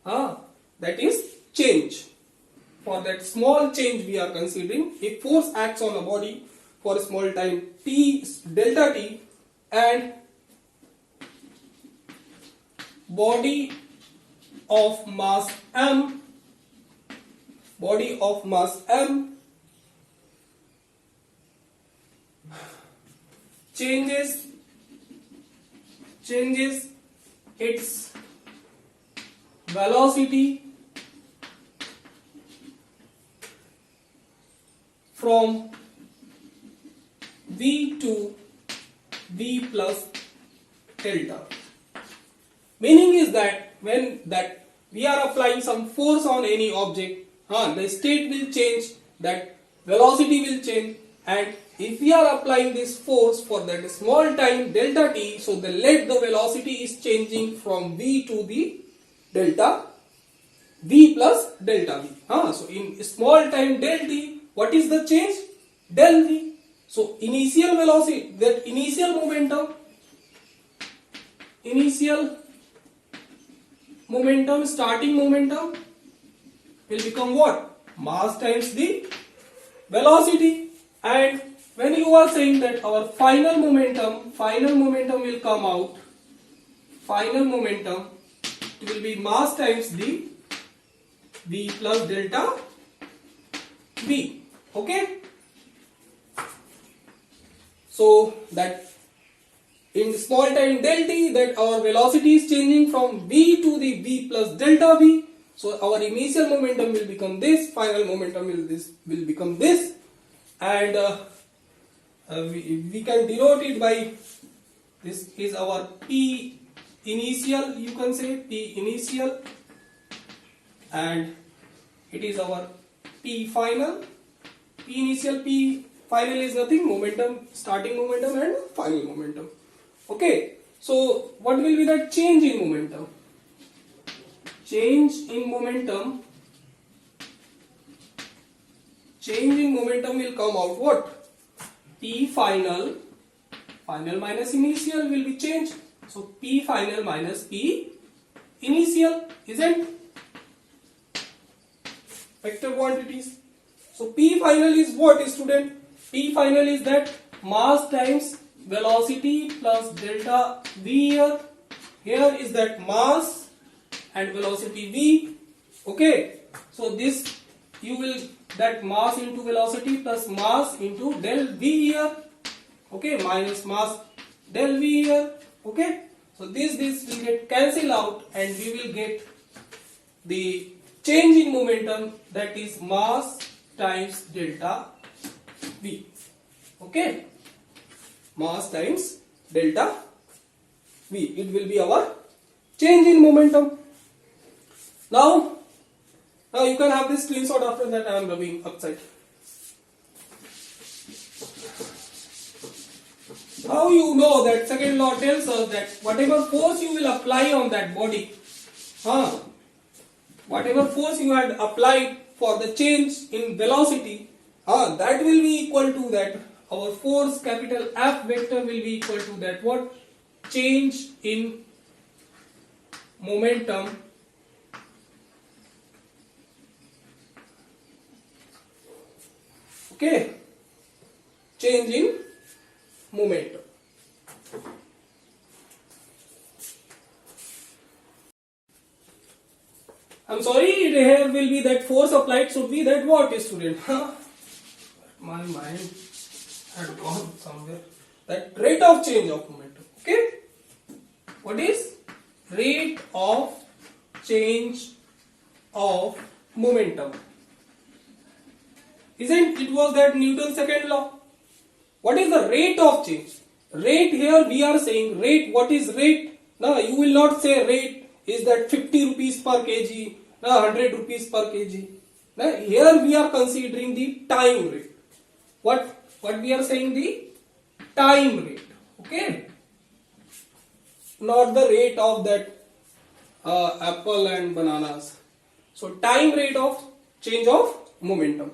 that is change. For that small change we are considering, if force acts on a body for a small time t, delta t, and body of mass m changes its velocity from v to v plus delta. Meaning is that when that we are applying some force on any object, the state will change, that velocity will change, and if we are applying this force for that small time delta t, so the velocity is changing from v to the delta v plus delta v. So in small time del t, what is the change? Del v. So initial velocity, that initial momentum, starting momentum will become what? Mass times the velocity. And when you are saying that our final momentum will come out, it will be mass times the v plus delta v. Okay. So that in small time del t, that our velocity is changing from v to the v plus delta v. So our initial momentum will become this, final momentum will become this, and we can denote it by, this is our p initial, you can say p initial, and it is our p final. P initial, p final is nothing, momentum, starting momentum and final momentum. Okay, so what will be the change in momentum? Change in momentum will come out what? P final minus initial will be changed. So P final minus P initial, isn't? Vector quantities. So P final is what, student? P final is that mass times velocity plus delta v here. Here is that mass and velocity v. Okay. So this you will, that mass into velocity plus mass into del v here. Okay. Minus mass del v here. Okay. So this will get cancelled out and we will get the change in momentum, that is mass times delta v. Okay. Mass times delta v. It will be our change in momentum. Now you can have this screenshot. After that I am rubbing upside. Now you know that second law tells us that whatever force you will apply on that body, whatever force you had applied for the change in velocity, that will be equal to that, our force capital F vector will be equal to that what? Change in momentum okay, change in momentum. I'm sorry, here will be that force applied should be that what, student? My mind had gone somewhere. That rate of change of momentum. Okay? What is rate of change of momentum? Isn't it was that Newton's second law? What is the rate of change? Rate, here we are saying rate. What is rate? Now you will not say rate is that 50 rupees per kg, 100 rupees per kg. Now here we are considering the time rate. What we are saying, the time rate. Okay, not the rate of that apple and bananas. So time rate of change of momentum.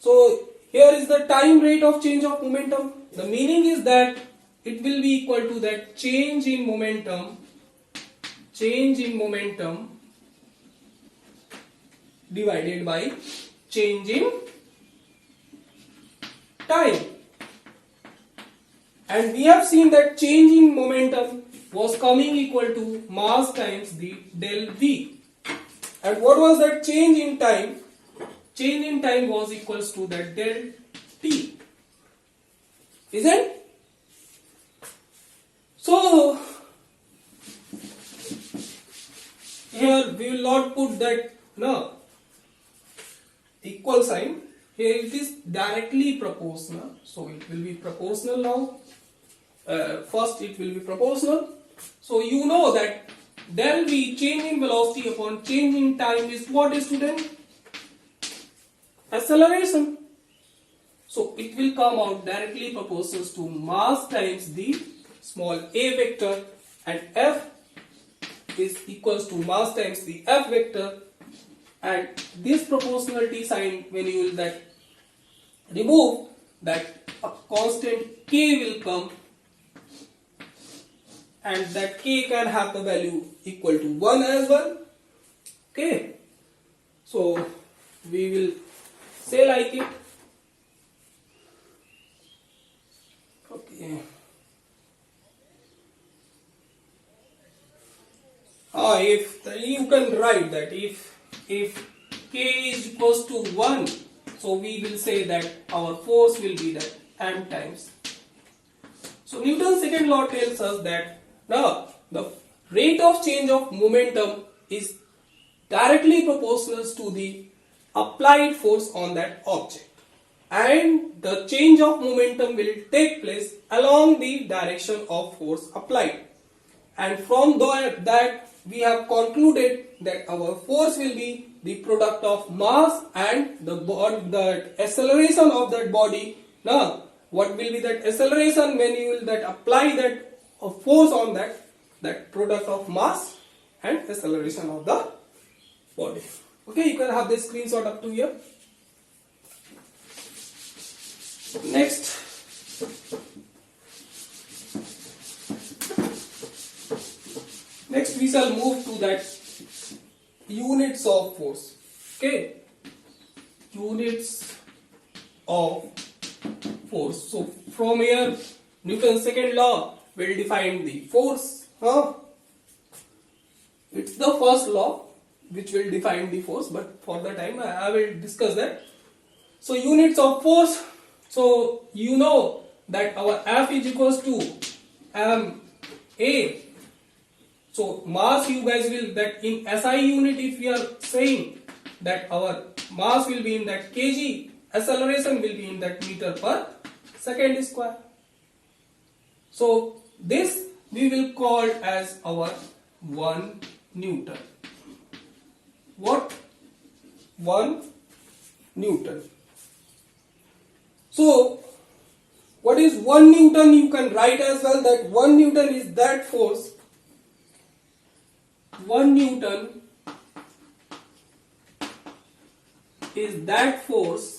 So here is the time rate of change of momentum. The meaning is that it will be equal to that change in momentum divided by change in time. And we have seen that change in momentum was coming equal to mass times the del V. And what was that change in time? Change in time was equals to that del T. Isn't? So here we will not put that equal sign. Here it is directly proportional. So it will be proportional now. First it will be proportional. So you know that del V, change in velocity upon change in time, is what, student? Acceleration. So it will come out directly proportional to mass times the small a vector, and F is equals to mass times the F vector, and this proportionality sign, when you will that remove, that a constant k will come, and that k can have the value equal to 1 as well. Okay, so we will say like it. Okay. If you can write that if k is equals to 1, so we will say that our force will be that m times. So Newton's second law tells us that now the rate of change of momentum is directly proportional to the applied force on that object, and the change of momentum will take place along the direction of force applied. And from that we have concluded that our force will be the product of mass and the acceleration of that body. Now what will be that acceleration when you will that apply that force on that product of mass and acceleration of the body. Okay, you can have this screenshot up to here. Next, we shall move to that units of force. Okay, units of force. So from here, Newton's second law will define the force. It's the first law which will define the force, but for the time I will discuss that. So units of force. So you know that our F is equals to ma. So mass, you guys will that in SI unit, if we are saying that our mass will be in that kg, acceleration will be in that meter per second square. So this we will call as our 1 Newton. What? 1 Newton. So what is 1 Newton? You can write as well that 1 Newton is that force. 1 Newton is that force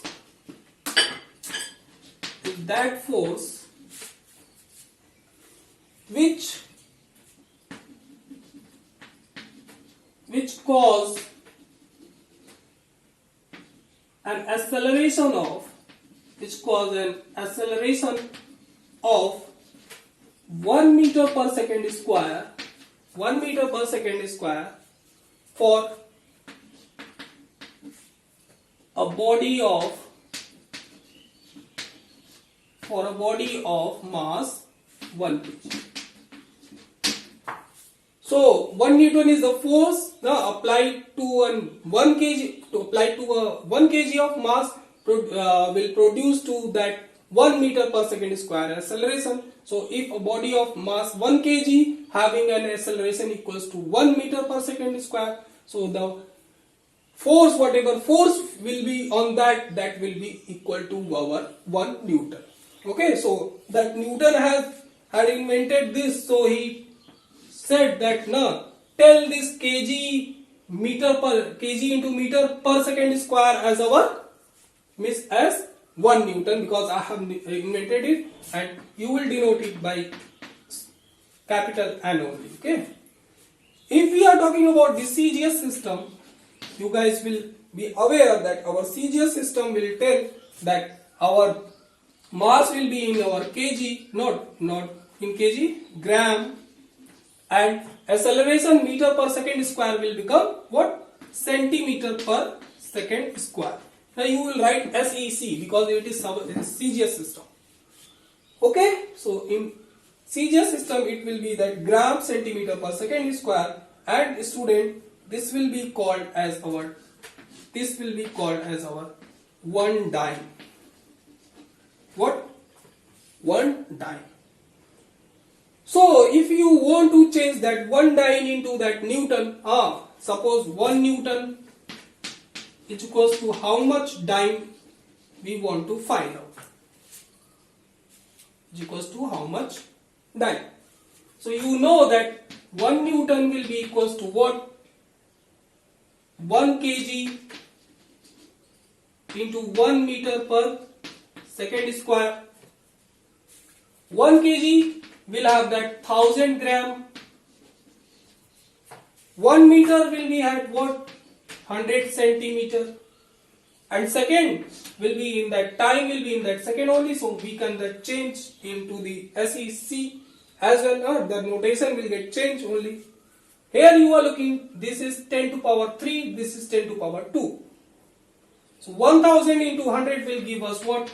which cause an acceleration of which cause an acceleration of 1 meter per second square, 1 meter per second square for a body of mass 1 kg. So 1 Newton is the force applied to 1 kg, to apply to a 1 kg of mass will produce to that 1 meter per second square acceleration. So if a body of mass 1 kg having an acceleration equals to 1 meter per second square, so the force, whatever force will be on that will be equal to our 1 Newton. Okay, so that Newton had invented this, so he said that tell this kg into meter per second square as our as 1 Newton, because I have invented it, and you will denote it by capital N only. Okay. If we are talking about the CGS system, you guys will be aware that our CGS system will tell that our mass will be in our kg, not in kg, gram, and acceleration meter per second square will become what? Centimeter per second square. Now you will write SEC because it is CGS system. Okay, so in CGS system it will be that gram centimeter per second square, and student, this will be called as our 1 dyne. What? 1 dyne. So if you want to change that 1 dyne into that Newton, suppose 1 Newton is equals to how much dyne we want to find out. Is equals to how much dyne. So you know that 1 Newton will be equals to what? 1 kg into 1 meter per second square. 1 kg will have that 1000 gram. 1 meter will be at what? 100 centimeter. And second will be in that time will be in that second only, so we can change into the SEC as well. The notation will get changed only. Here you are looking, this is 10 to power 3, this is 10 to power 2. So 1000 into 100 will give us what?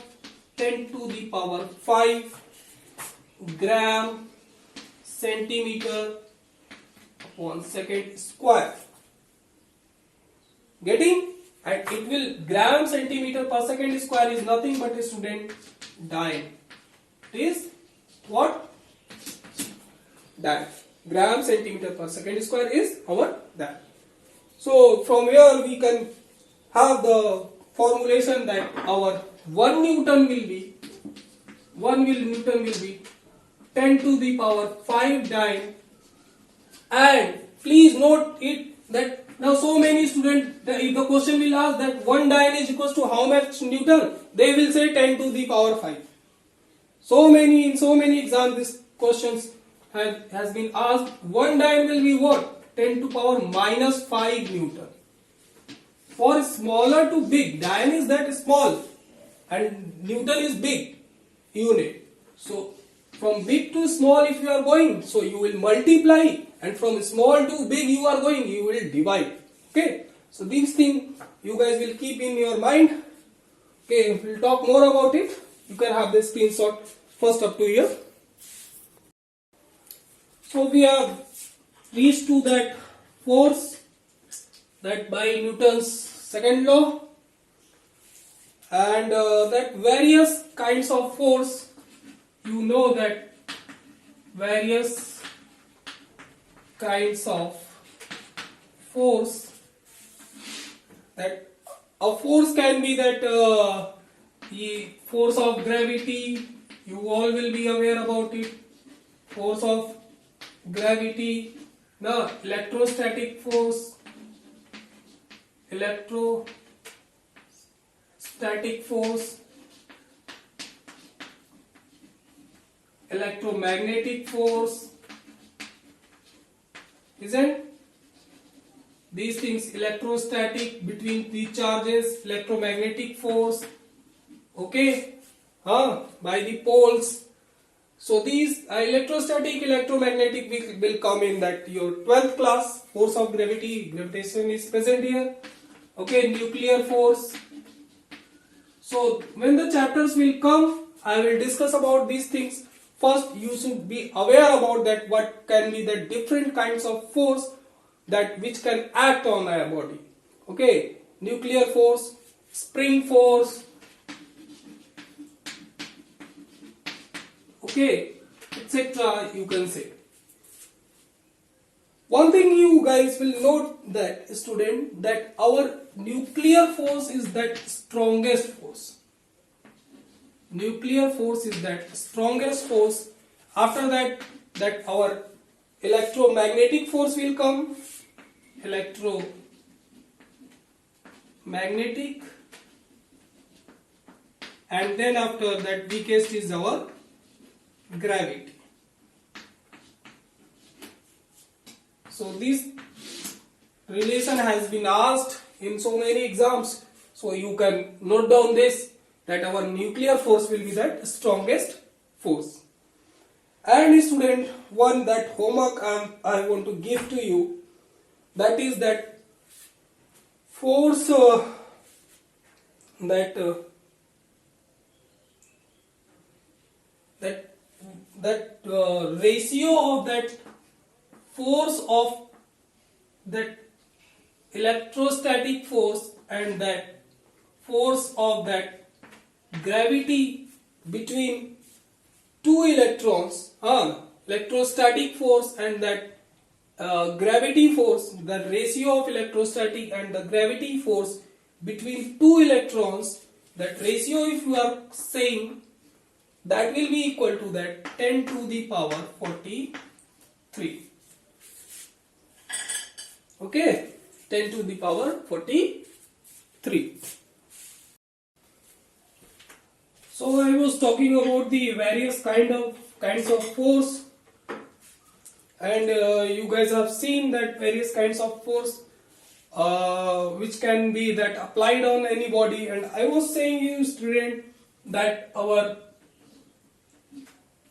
10 to the power 5 gram centimeter upon second square. Getting? And it will, gram centimeter per second square is nothing but a student dyne. It is what? Dyne. Gram centimeter per second square is our dyne. So from here we can have the formulation that our 1 Newton will be 10 to the power 5 dyne. And please note it that now so many students, if the question will ask that 1 dyne is equals to how much Newton, they will say 10 to the power 5. In so many exams this questions has been asked. 1 dyne will be what? 10 to power minus 5 Newton. For smaller to big, dyne is that small and Newton is big unit. So from big to small if you are going, so you will multiply, and from small to big you are going, you will divide. Okay, so these things you guys will keep in your mind. Okay, we'll talk more about it. You can have the screenshot first up to here. So we have reached to that force that by Newton's second law, and that various kinds of force, you know that various kinds of force, that a force can be that the force of gravity, you all will be aware about it, force of gravity, now electrostatic force, electromagnetic force, isn't these things? Electrostatic, between the charges, electromagnetic force. Okay, by the poles. So these electrostatic, electromagnetic will come in that your 12th class. Force of gravity, gravitation is present here. Okay, nuclear force. So when the chapters will come, I will discuss about these things. First, you should be aware about that what can be the different kinds of force that which can act on our body. Okay, nuclear force, spring force, okay, etc. You can say. One thing you guys will note that, student, that our nuclear force is that strongest force. Nuclear force is that strongest force. After that our electromagnetic force will come. Electromagnetic, and then after that weakest is our gravity. So this relation has been asked in so many exams. So you can note down this, that our nuclear force will be that strongest force. And student, one that homework I want to give to you, that is that force ratio of that force of that electrostatic force and that force of that gravity between two electrons, electrostatic force and that gravity force, the ratio of electrostatic and the gravity force between two electrons, that ratio, if you are saying, that will be equal to that 10 to the power 43. Okay, 10 to the power 43. So I was talking about the various kinds of force, and you guys have seen that various kinds of force which can be that applied on anybody. And I was saying you, student, that our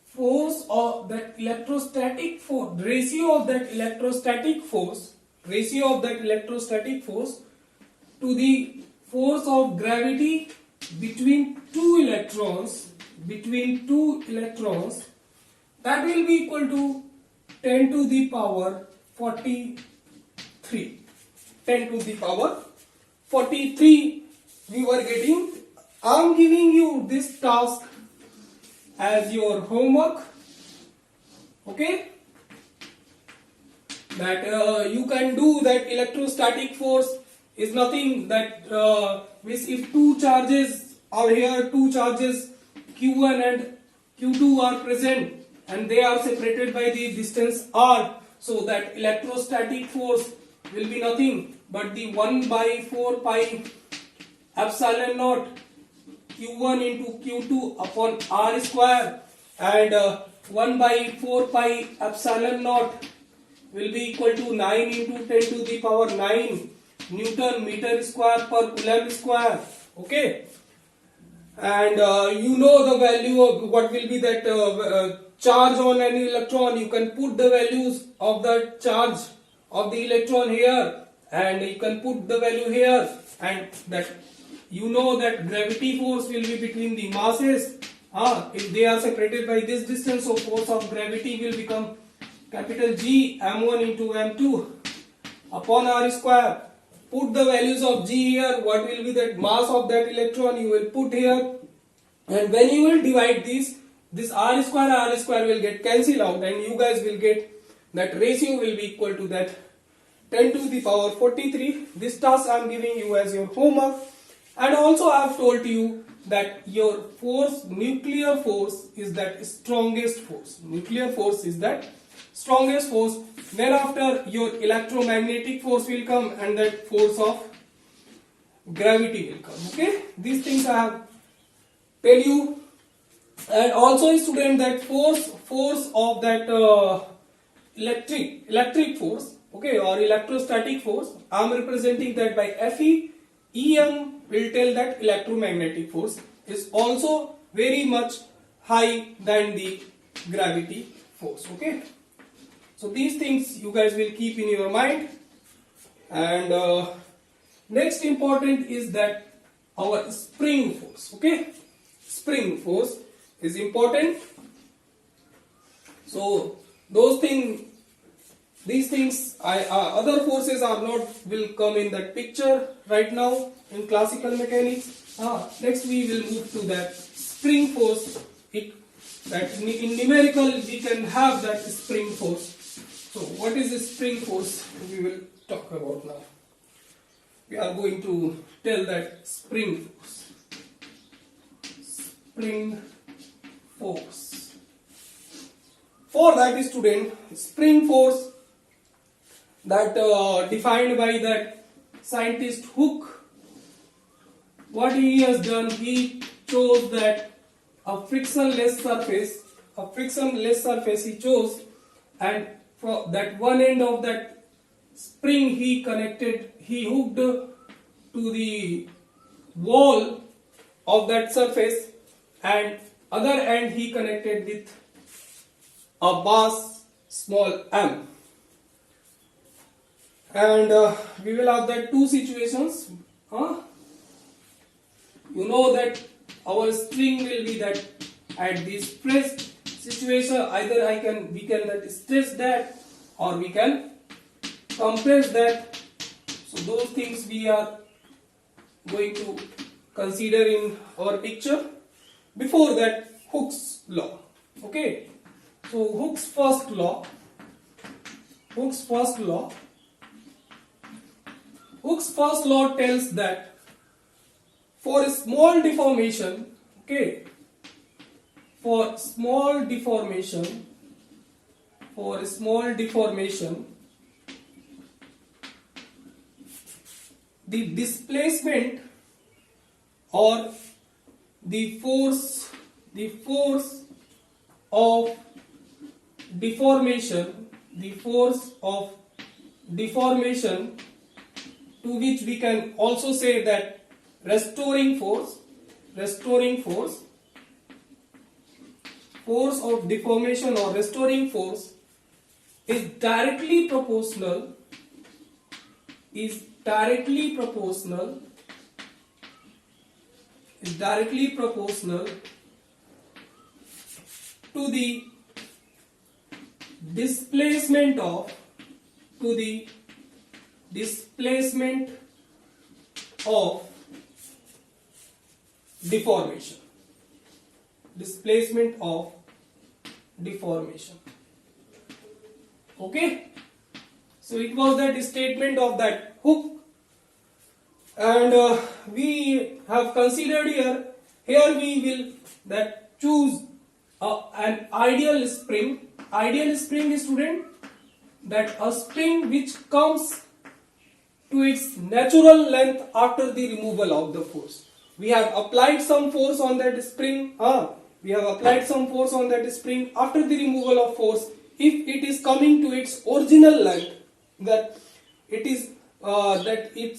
force of that electrostatic force, ratio of that electrostatic force to the force of gravity between two electrons, that will be equal to 10 to the power 43. 10 to the power 43 we were getting. I am giving you this task as your homework. Okay, that you can do that. Electrostatic force is nothing that which if two charges are here, two charges Q1 and Q2 are present and they are separated by the distance r, so that electrostatic force will be nothing but the 1 by 4 pi epsilon naught Q1 into Q2 upon r square, and 1 by 4 pi epsilon naught will be equal to 9 into 10 to the power 9 Newton meter square per Coulomb square. Okay, and you know the value of what will be that charge on an electron. You can put the values of the charge of the electron here, and you can put the value here, and that you know that gravity force will be between the masses. If they are separated by this distance, so force of gravity will become capital G m1 into m2 upon r square. Put the values of G here, what will be that mass of that electron you will put here, and when you will divide this r square will get cancelled out, and you guys will get that ratio will be equal to that 10 to the power 43. This task I am giving you as your homework. And also I have told you that your force, nuclear force, is that strongest force. Nuclear force is that strongest force. Then after your electromagnetic force will come, and that force of gravity will come. Okay, these things I have tell you. And also student, that force of that electric force, okay, or electrostatic force, I am representing that by Fe. Em will tell that electromagnetic force is also very much high than the gravity force. Okay, so these things you guys will keep in your mind. And next important is that our spring force. Okay, spring force is important. So these things, other forces are not will come in that picture right now in classical mechanics. Next we will move to that spring force. That in numerical we can have that spring force. So what is the spring force? We will talk about now. We are going to tell that spring force. Spring force. For that student, spring force that defined by that scientist Hooke. What he has done, he chose that a frictionless surface he chose, and from that one end of that spring he hooked to the wall of that surface, and other end he connected with a base small m. And we will have that two situations. You know that our string will be that at this stressed situation, either we can that stress that, or we can compress that. So those things we are going to consider in our picture. Before that, Hooke's law. Okay, so Hooke's first law tells that for a small deformation, the displacement or the force of deformation, to which we can also say that restoring force of deformation or restoring force is directly proportional to the displacement of deformation. Okay, so it was that statement of that Hooke, and we have considered here we will that choose an ideal spring. Ideal spring, student, that a spring which comes to its natural length after the removal of the force. We have applied some force on that spring. After the removal of force. If it is coming to its original length, that it's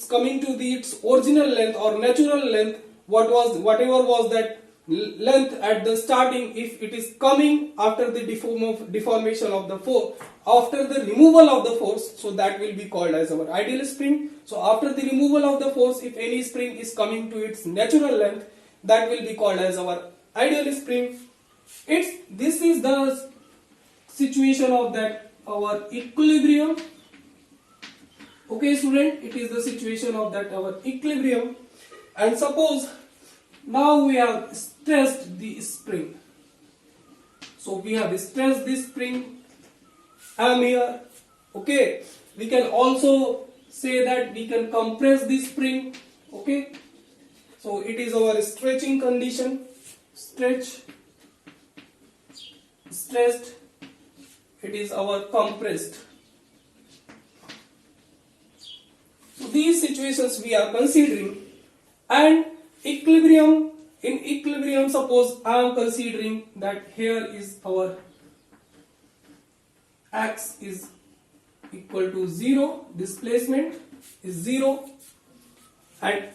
coming to its original length or natural length, whatever was that length at the starting, if it is coming after the deformation of the force, after the removal of the force, so that will be called as our ideal spring. So after the removal of the force, if any spring is coming to its natural length, that will be called as our ideal spring. This is the situation of that our equilibrium. Okay, student, it is the situation of that our equilibrium. And suppose now we have stressed the spring. So we have stressed this spring M here. Okay, we can also say that we can compress this spring. Okay, so it is our stretching condition. Stressed, it is our compressed. So these situations we are considering. And equilibrium, in equilibrium, suppose I am considering that here is our x is equal to 0, displacement is 0, and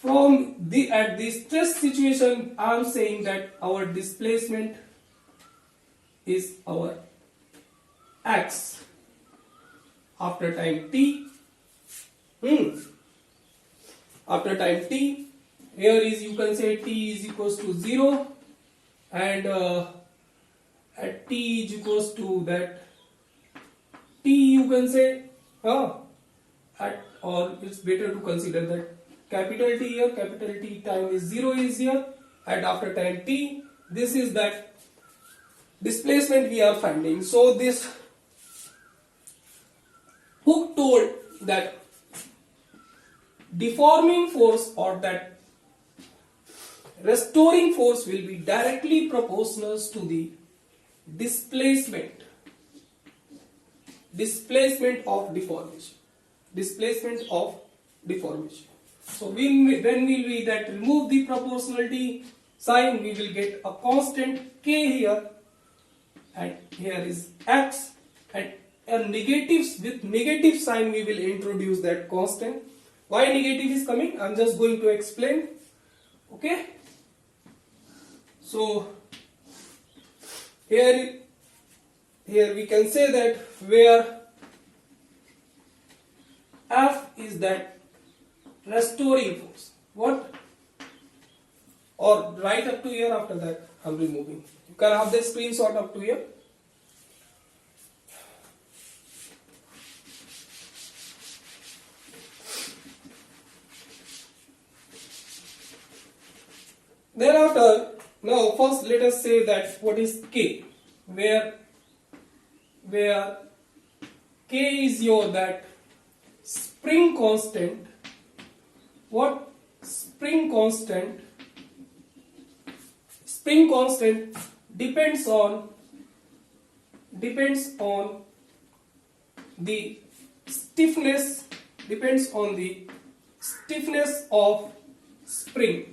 from the at the stress situation, I am saying that our displacement is our x after time t. After time t, here is, you can say, t is equals to 0, and at t is equals to that t, you can say, or it's better to consider that capital T here, capital T time is 0 is here, and after time t, this is that displacement we are finding. So this Hooke told that deforming force or that restoring force will be directly proportional to the displacement of deformation. So when we that remove the proportionality sign, we will get a constant k here, and here is x, and with negative sign we will introduce that constant. Why negative is coming, I am just going to explain. Okay, so here we can say that where F is that restoring force. What? Or right up to here, after that I am removing. You can have the screenshot up to here. Thereafter, now first let us say that what is K, where K is your that spring constant. What? Spring constant depends on the stiffness of spring.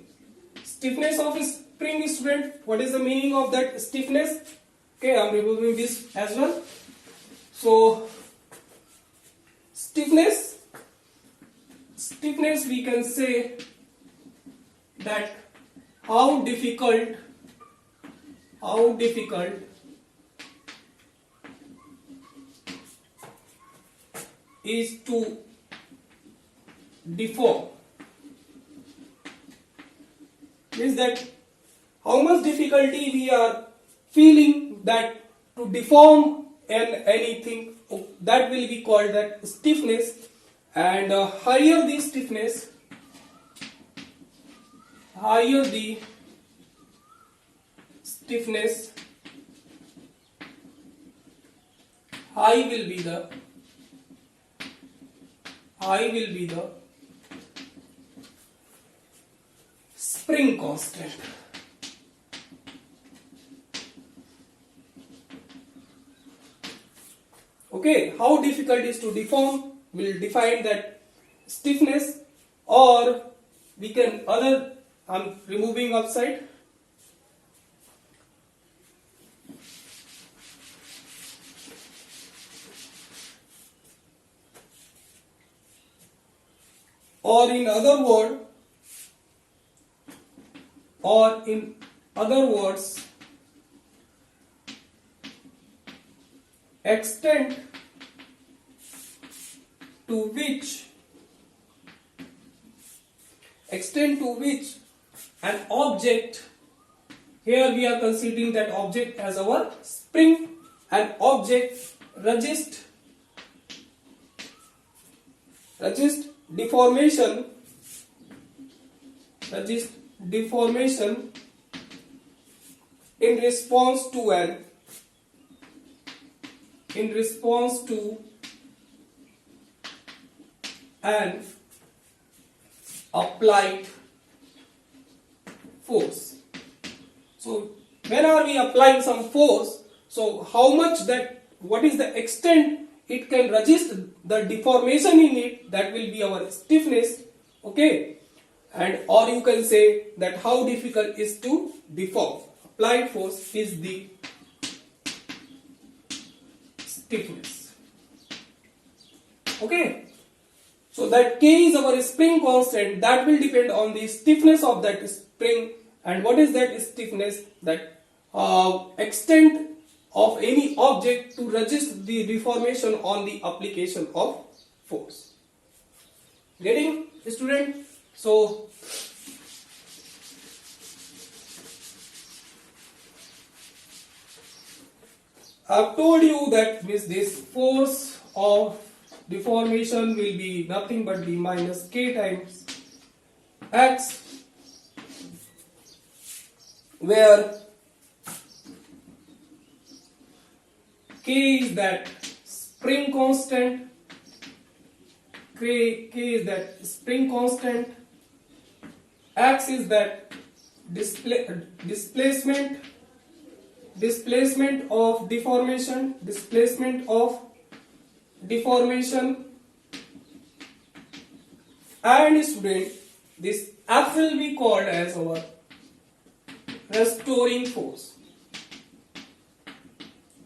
Stiffness of spring, student, what is the meaning of that stiffness? Okay, I am removing this as well. So stiffness we can say that how difficult is to deform. Means that how much difficulty we are feeling that to deform anything, that will be called that stiffness, and higher the stiffness, high will be the spring constant. Okay, how difficult is to deform, we'll define that stiffness, or we can I'm removing upside. Or in other words, extent to which an object, here we are considering that object as our spring, an object resist deformation in response to an applied force. So when are we applying some force, so how much that, what is the extent it can resist the deformation in it, that will be our stiffness. Okay, and or you can say that how difficult is to deform. Applied force is the stiffness. Okay, So that K is our spring constant that will depend on the stiffness of that spring. And what is that stiffness? That extent of any object to resist the deformation on the application of force. Getting, student? So I've told you that with this force of deformation will be nothing but the minus K times X, where K is that spring constant, K is that spring constant, X is that displacement of deformation, and student, this F will be called as our restoring force.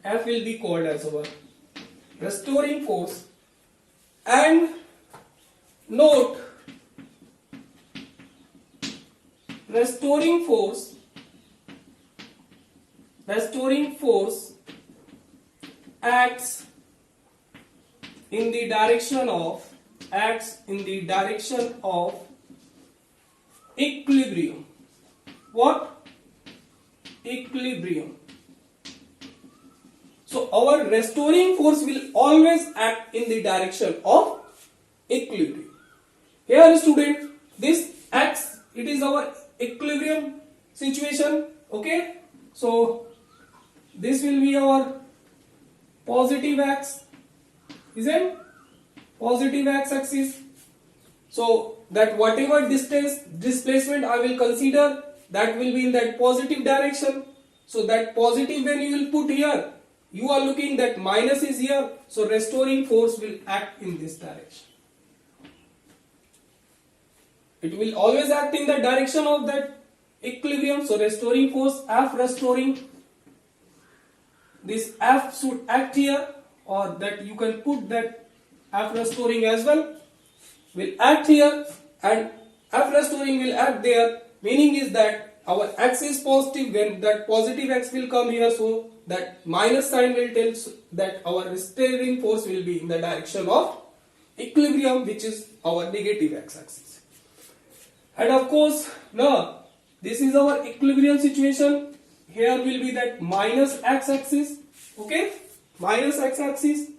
F will be called as our restoring force. And note, restoring force acts in the direction of equilibrium. What? Equilibrium. So our restoring force will always act in the direction of equilibrium. Here student, this acts, it is our equilibrium situation. Okay, so this will be our positive x, isn't positive x axis. So that whatever displacement I will consider, that will be in that positive direction. So that positive, when you will put here, you are looking that minus is here, so restoring force will act in this direction. It will always act in the direction of that equilibrium. So restoring force, F restoring, this F should act here, or that you can put that F restoring as well, will act here, and F restoring will act there. Meaning is that our x is positive, when that positive x will come here, so that minus sign will tell that our restoring force will be in the direction of equilibrium, which is our negative x-axis. And of course, now this is our equilibrium situation. Here will be that minus x-axis, okay, minus x-axis,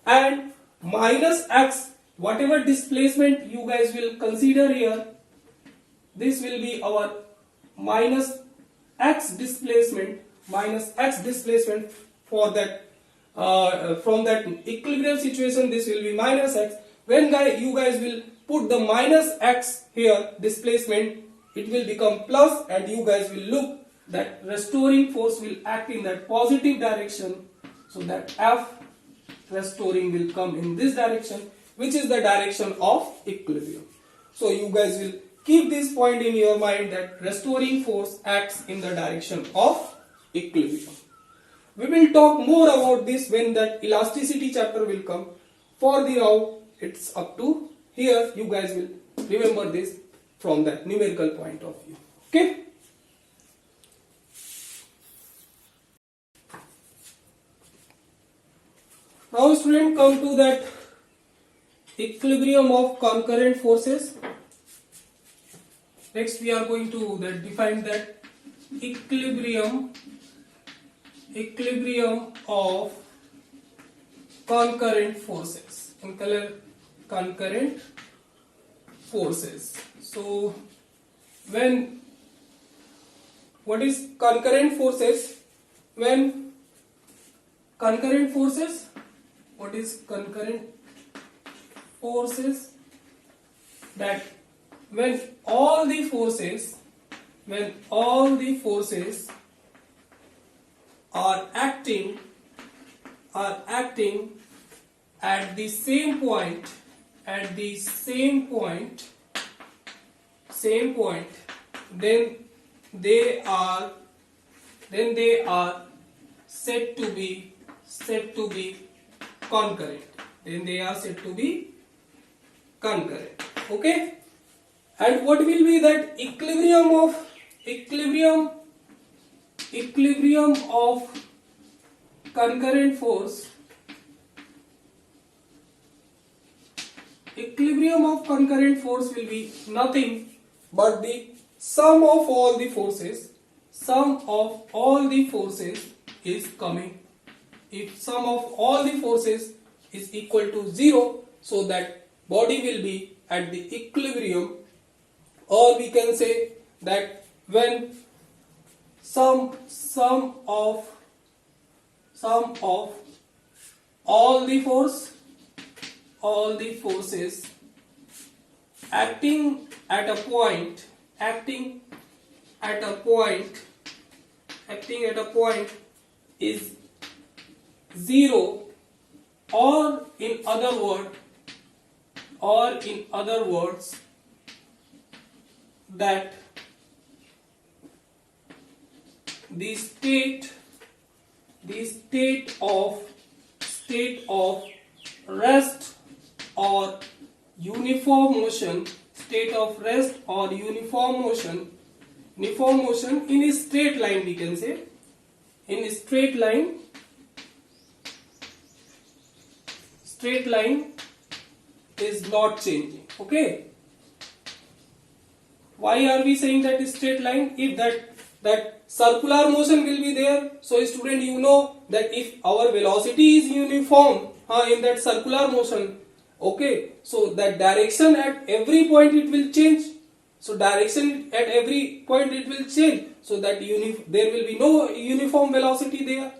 and minus x, whatever displacement you guys will consider here, this will be our minus x displacement for that from that equilibrium situation. This will be minus x. When you guys will put the minus x here displacement, it will become plus, and you guys will look that restoring force will act in that positive direction, so that F restoring will come in this direction, which is the direction of equilibrium. So you guys will keep this point in your mind, that restoring force acts in the direction of equilibrium. We will talk more about this when that elasticity chapter will come. For the now, it's up to here. You guys will remember this from that numerical point of view. Okay? Now student, come to that equilibrium of concurrent forces. Next we are going to define that equilibrium of concurrent forces. Concurrent forces. So what is concurrent forces? What is concurrent forces? That when all the forces are acting at the same point, then they are said to be concurrent. concurrent. Okay, and what will be that equilibrium of concurrent force? Equilibrium of concurrent force will be nothing but the sum of all the forces. Sum of all the forces is coming. If sum of all the forces is equal to 0, so that body will be at the equilibrium, or we can say that when sum of all the forces acting at a point is 0, or in other words that the state of rest or uniform motion in a straight line, we can say, in a straight line is not changing. Okay, why are we saying that is straight line? If that circular motion will be there, so student, you know that if our velocity is uniform in that circular motion, okay, so that direction at every point it will change. So direction at every point it will change, so that there will be no uniform velocity there.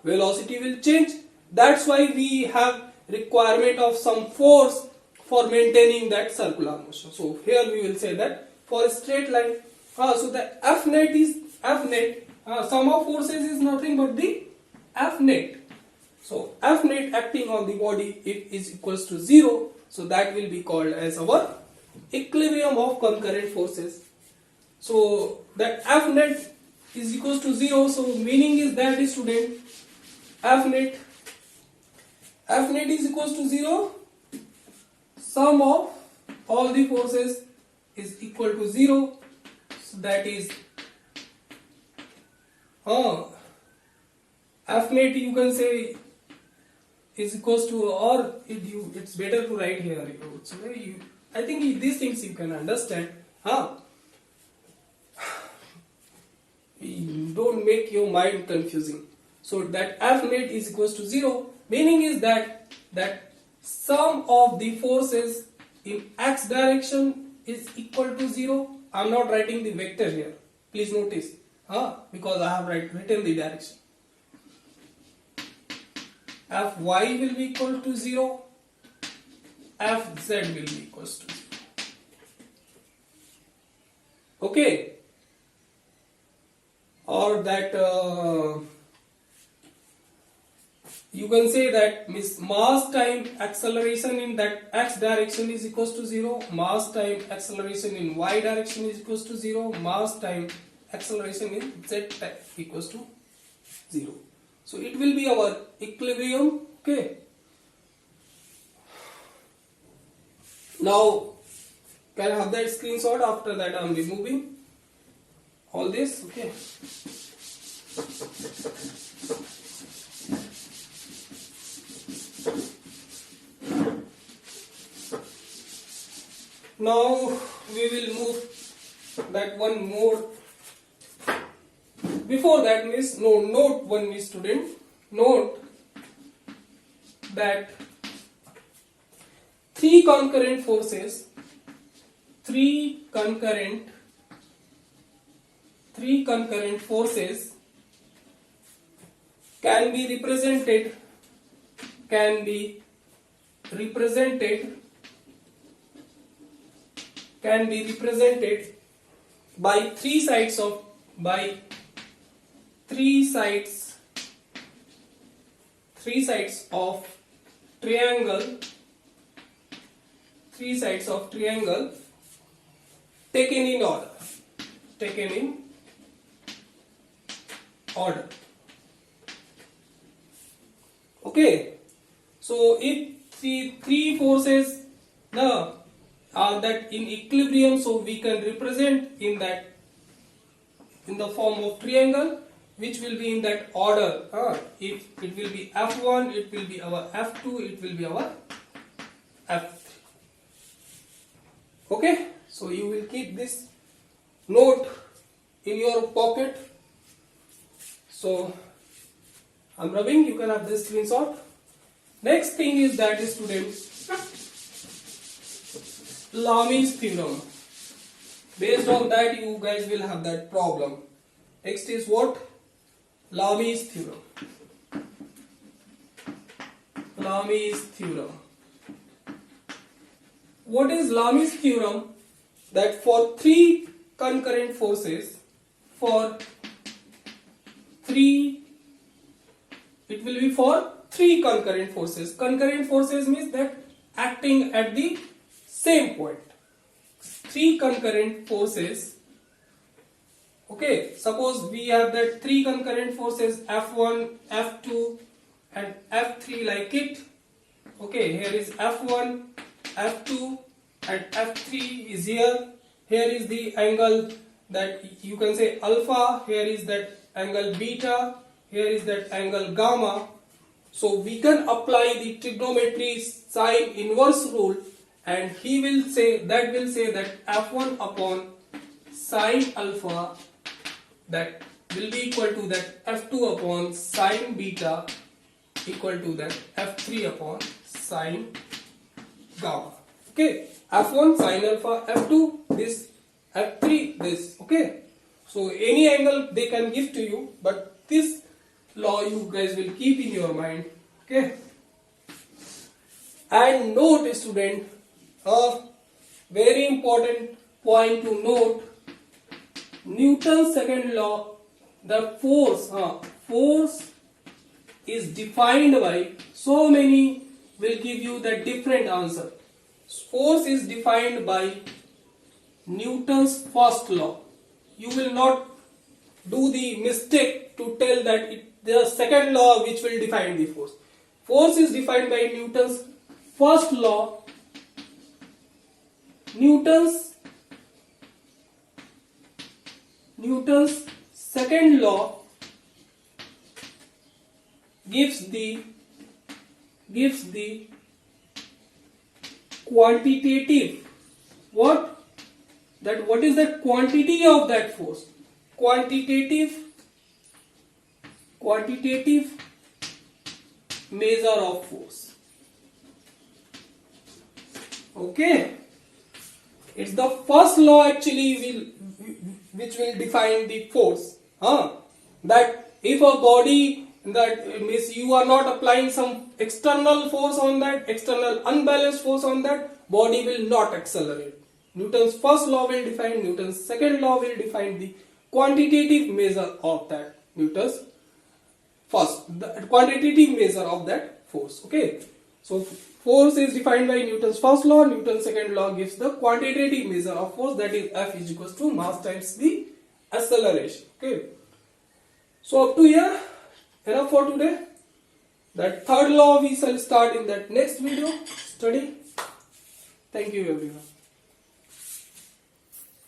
Velocity will change. That's why we have requirement of some force for maintaining that circular motion. So here we will say that for a straight line, so the F net, sum of forces is nothing but the F net. So F net acting on the body, if is equals to 0, so that will be called as our equilibrium of concurrent forces. So that F net is equals to 0, so meaning is that, student, F net is equals to 0, sum of all the forces is equal to 0, so that is F net, you can say, is equals to, or it's better to write here. So I think these things you can understand. Don't make your mind confusing. So that F net is equals to 0, meaning is that sum of the forces in x direction is equal to 0. I am not writing the vector here. Please notice, because I have written the direction. Fy will be equal to 0. Fz will be equals to 0. Okay. Or that you can say that mass time acceleration in that x direction is equals to 0. Mass time acceleration in y direction is equals to 0. Mass time acceleration in z equals to 0. So it will be our equilibrium. Okay. Now can I have that screenshot? After that I am removing all this. Okay. Now we will move that one more. Before that, note one student. Note that three concurrent forces can be represented by three sides of triangle taken in order. Okay, so if the three forces, are that in equilibrium, so we can represent in that in the form of triangle, which will be in that order. If it will be F1, it will be our F2, it will be our F3. Okay, so you will keep this note in your pocket. So I'm rubbing, you can have this screenshot. Next thing is that, students, Lami's theorem. Based on that, you guys will have that problem. Next is what? Lami's theorem. Lami's theorem. What is Lami's theorem? That for three concurrent forces, it will be for three concurrent forces. Concurrent forces means that acting at the same point. Three concurrent forces. Okay, suppose we have that three concurrent forces F1, F2 and F3 like it. Okay, here is F1, F2 and F3 is here. Here is the angle that you can say alpha. Here is that angle beta. Here is that angle gamma. So we can apply the trigonometry sine inverse rule, and he will say that F1 upon sine alpha, that will be equal to that F2 upon sine beta equal to that F3 upon sine gamma. Okay, F1 sine alpha, F2 this, F3 this. Okay, so any angle they can give to you, but this law you guys will keep in your mind. Okay, and note, student, a very important point to note: Newton's second law, the force is defined by, so many will give you the different answer. Force is defined by Newton's first law. You will not do the mistake to tell that the second law which will define the force. Force is defined by Newton's first law. Newton's second law gives the quantitative. What is the quantity of that force? Quantitative measure of force. Okay, it's the first law actually which will define the force. That if a body, that means you are not applying some external force on that, external unbalanced force on that, body will not accelerate. Newton's first law will define, Newton's second law will define the quantitative measure of that. Newton's first, the quantitative measure of that force. Okay, so force is defined by Newton's first law. Newton's second law gives the quantitative measure of force, that is F is equals to mass times the acceleration. Okay, so up to here, enough for today. That third law we shall start in that next video study. Thank you everyone.